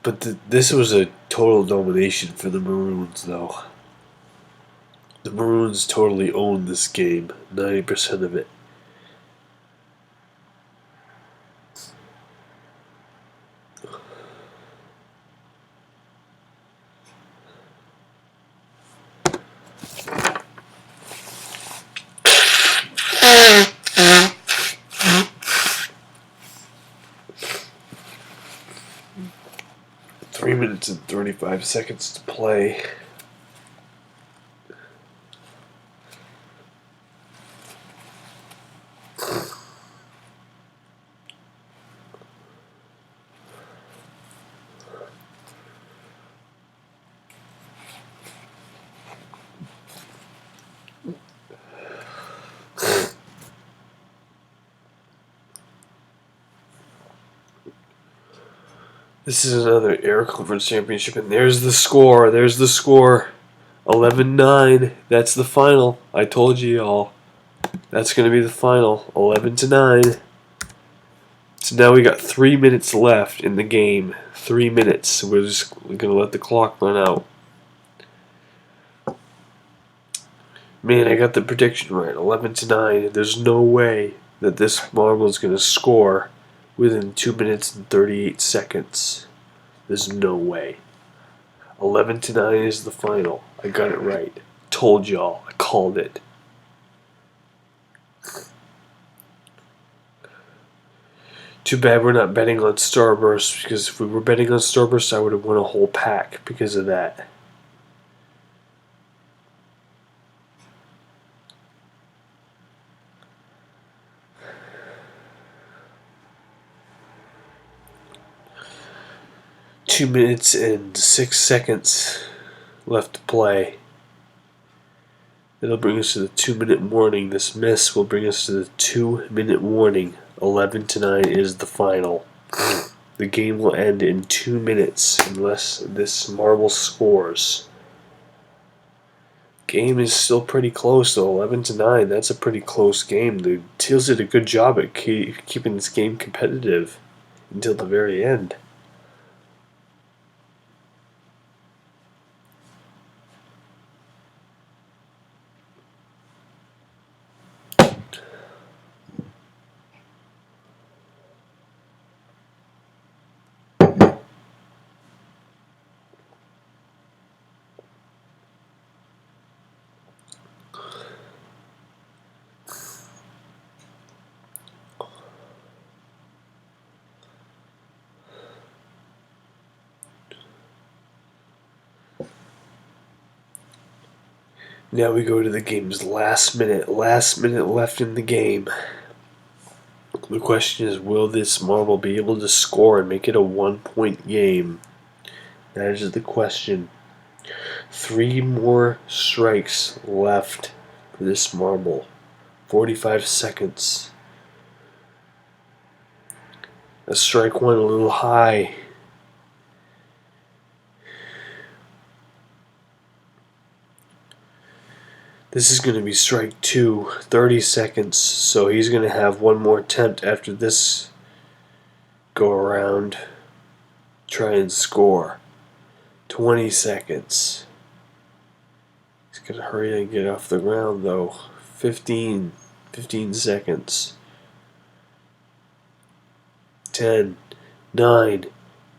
But this was a total domination for the Maroons, though. The Maroons totally owned this game, 90% of it. Three minutes and 35 seconds to play. This is another Air Conference Championship, and there's the score. There's the score. 11-9. That's the final. I told you all. That's going to be the final. 11-9. So now we got 3 minutes left in the game. 3 minutes. So we're just going to let the clock run out. Man, I got the prediction right. 11-9. There's no way that this marble is going to score within 2 minutes and 38 seconds. There's no way. 11-9 is the final. I got it right. Told y'all. I called it. Too bad we're not betting on Starburst, because if we were betting on Starburst, I would have won a whole pack because of that. Two minutes and 6 seconds left to play. It'll bring us to the 2-minute warning. This miss will bring us to the 2-minute warning. 11-9 is the final. The game will end in 2 minutes unless this marble scores. Game is still pretty close though. 11-9. That's a pretty close game. The Teals did a good job at keeping this game competitive until the very end. Now we go to the game's last minute. Last minute left in the game. The question is, will this marble be able to score and make it a 1-point game? That is the question. 3 more strikes left for this marble. 45 seconds. A strike one a little high. This is going to be strike 2, 30 seconds, so he's going to have one more attempt after this go around. Try and score. 20 seconds. He's going to hurry and get off the ground though. 15 seconds. 10, 9,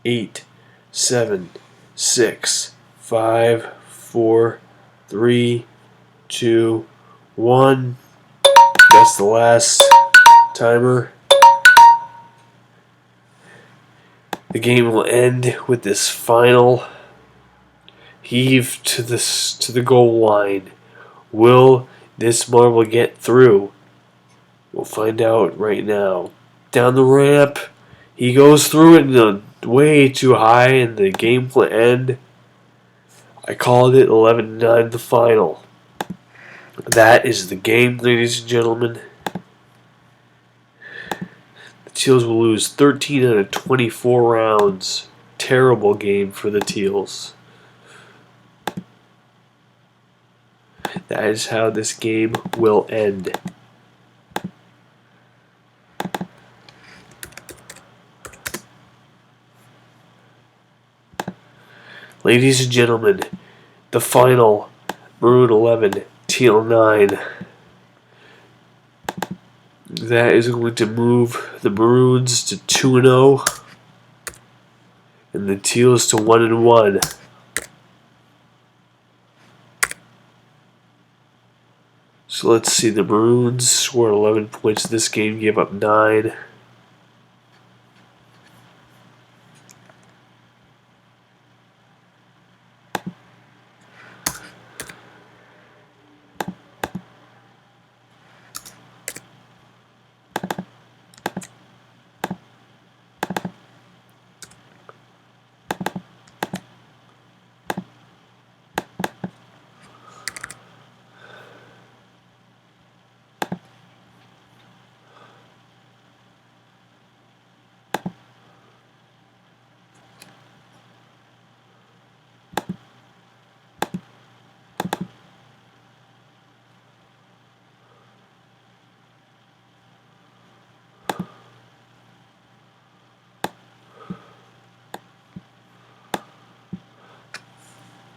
8, 7, 6, 5, 4, 3, 2, 1. That's the last timer. The game will end with this final heave to the goal line. Will this marble get through? We'll find out right now. Down the ramp, he goes through it way too high, and the game will end. I called it 11-9, the final. That is the game, ladies and gentlemen. The Teals will lose 13 out of 24 rounds. Terrible game for the Teals. That is how this game will end. Ladies and gentlemen, the final, Maroon 11, Teal 9. That is going to move the Maroons to 2-0 and the Teals to 1-1. So let's see, the Maroons scored 11 points this game, gave up 9.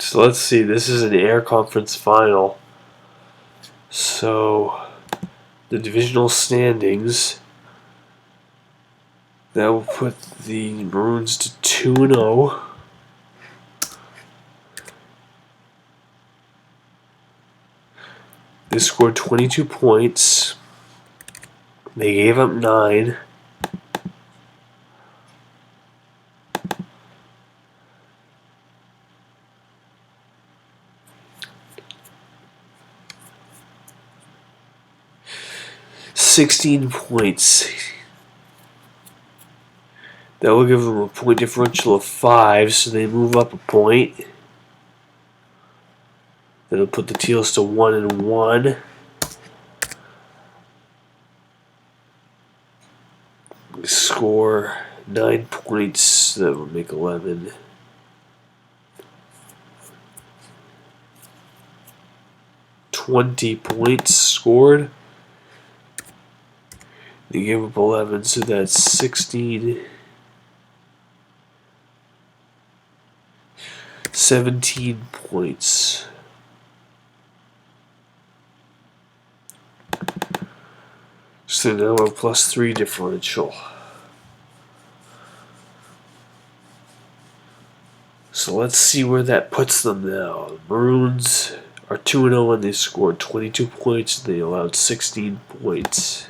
So let's see. This is an air conference final. So the divisional standings. That will put the Maroons to 2-0. They scored 22 points. They gave up 9. $16 points. That will give them a point differential of 5, so they move up a point. That'll put the Teals to 1-1. They score 9 points. That will make 11. $20 points scored. They gave up 11, so that's 16. 17 points. So now a +3 differential. So let's see where that puts them now. The Maroons are 2-0 and they scored 22 points. They allowed 16 points.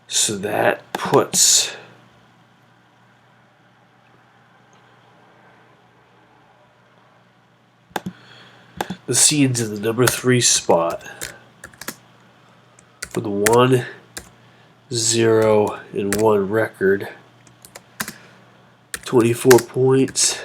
So that puts the Seeds in the number 3 spot with a 1-0-1 record. 24 points.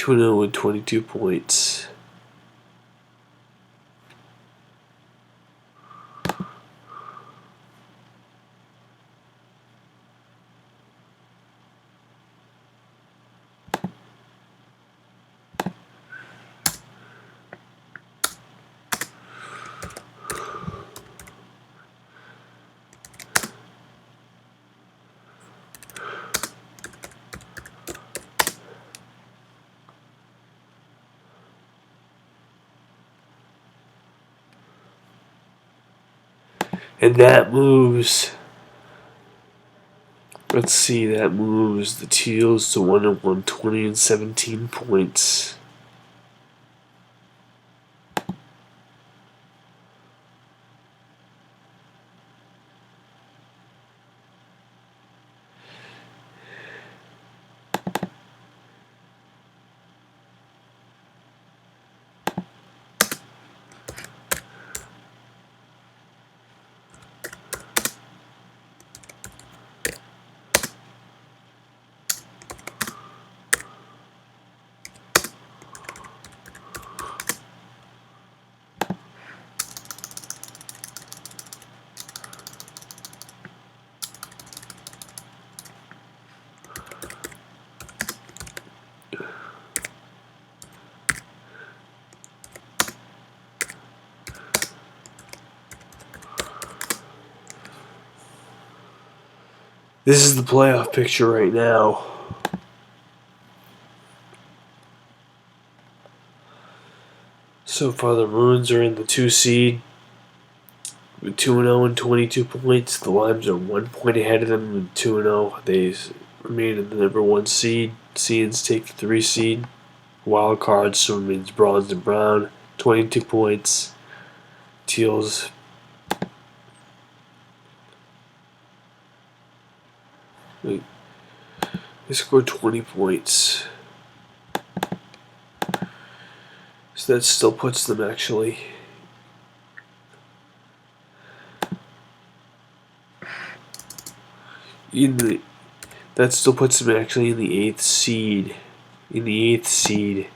with 22 points. And that moves, let's see, that moves the Teals to 1-1, 17 points. This is the playoff picture right now. So far, the Maroons are in the 2 seed with 2-0 and 22 points. The Limes are 1 point ahead of them with 2-0. They remain in the number 1 seed. Seeds take the 3 seed. Wild card so remains Bronze and Brown, 22 points. Teals. They scored 20 points. So that still puts them actually in the in the 8th seed. In the 8th seed.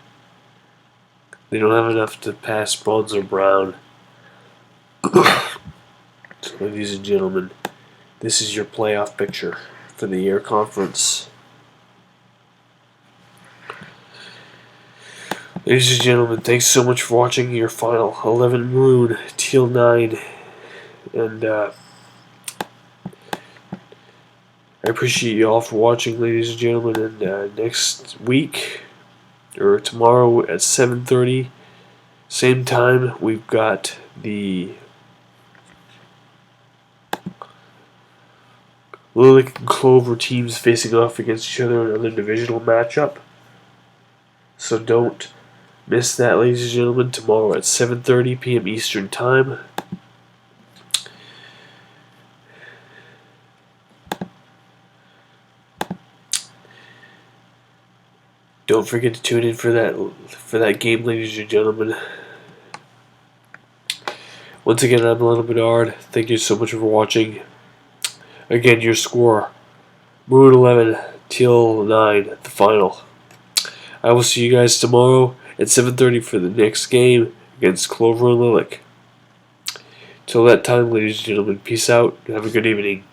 They don't have enough to pass Bronze or Brown. So ladies and gentlemen, this is your playoff picture. for the Air Conference. Ladies and gentlemen, thanks so much for watching your final 11 Maroon, Teal 9, and I appreciate you all for watching, ladies and gentlemen, and next week, or tomorrow at 7:30, same time, we've got the Lilac and Clover teams facing off against each other in another divisional matchup. So don't miss that, ladies and gentlemen, tomorrow at 7:30 p.m. Eastern Time. Don't forget to tune in for that game, ladies and gentlemen. Once again, I'm Little Bernard. Thank you so much for watching. Again, your score: Maroon 11, Teal 9, the final. I will see you guys tomorrow at 7:30 for the next game against Clover and Lilac. Till that time, ladies and gentlemen, peace out and have a good evening.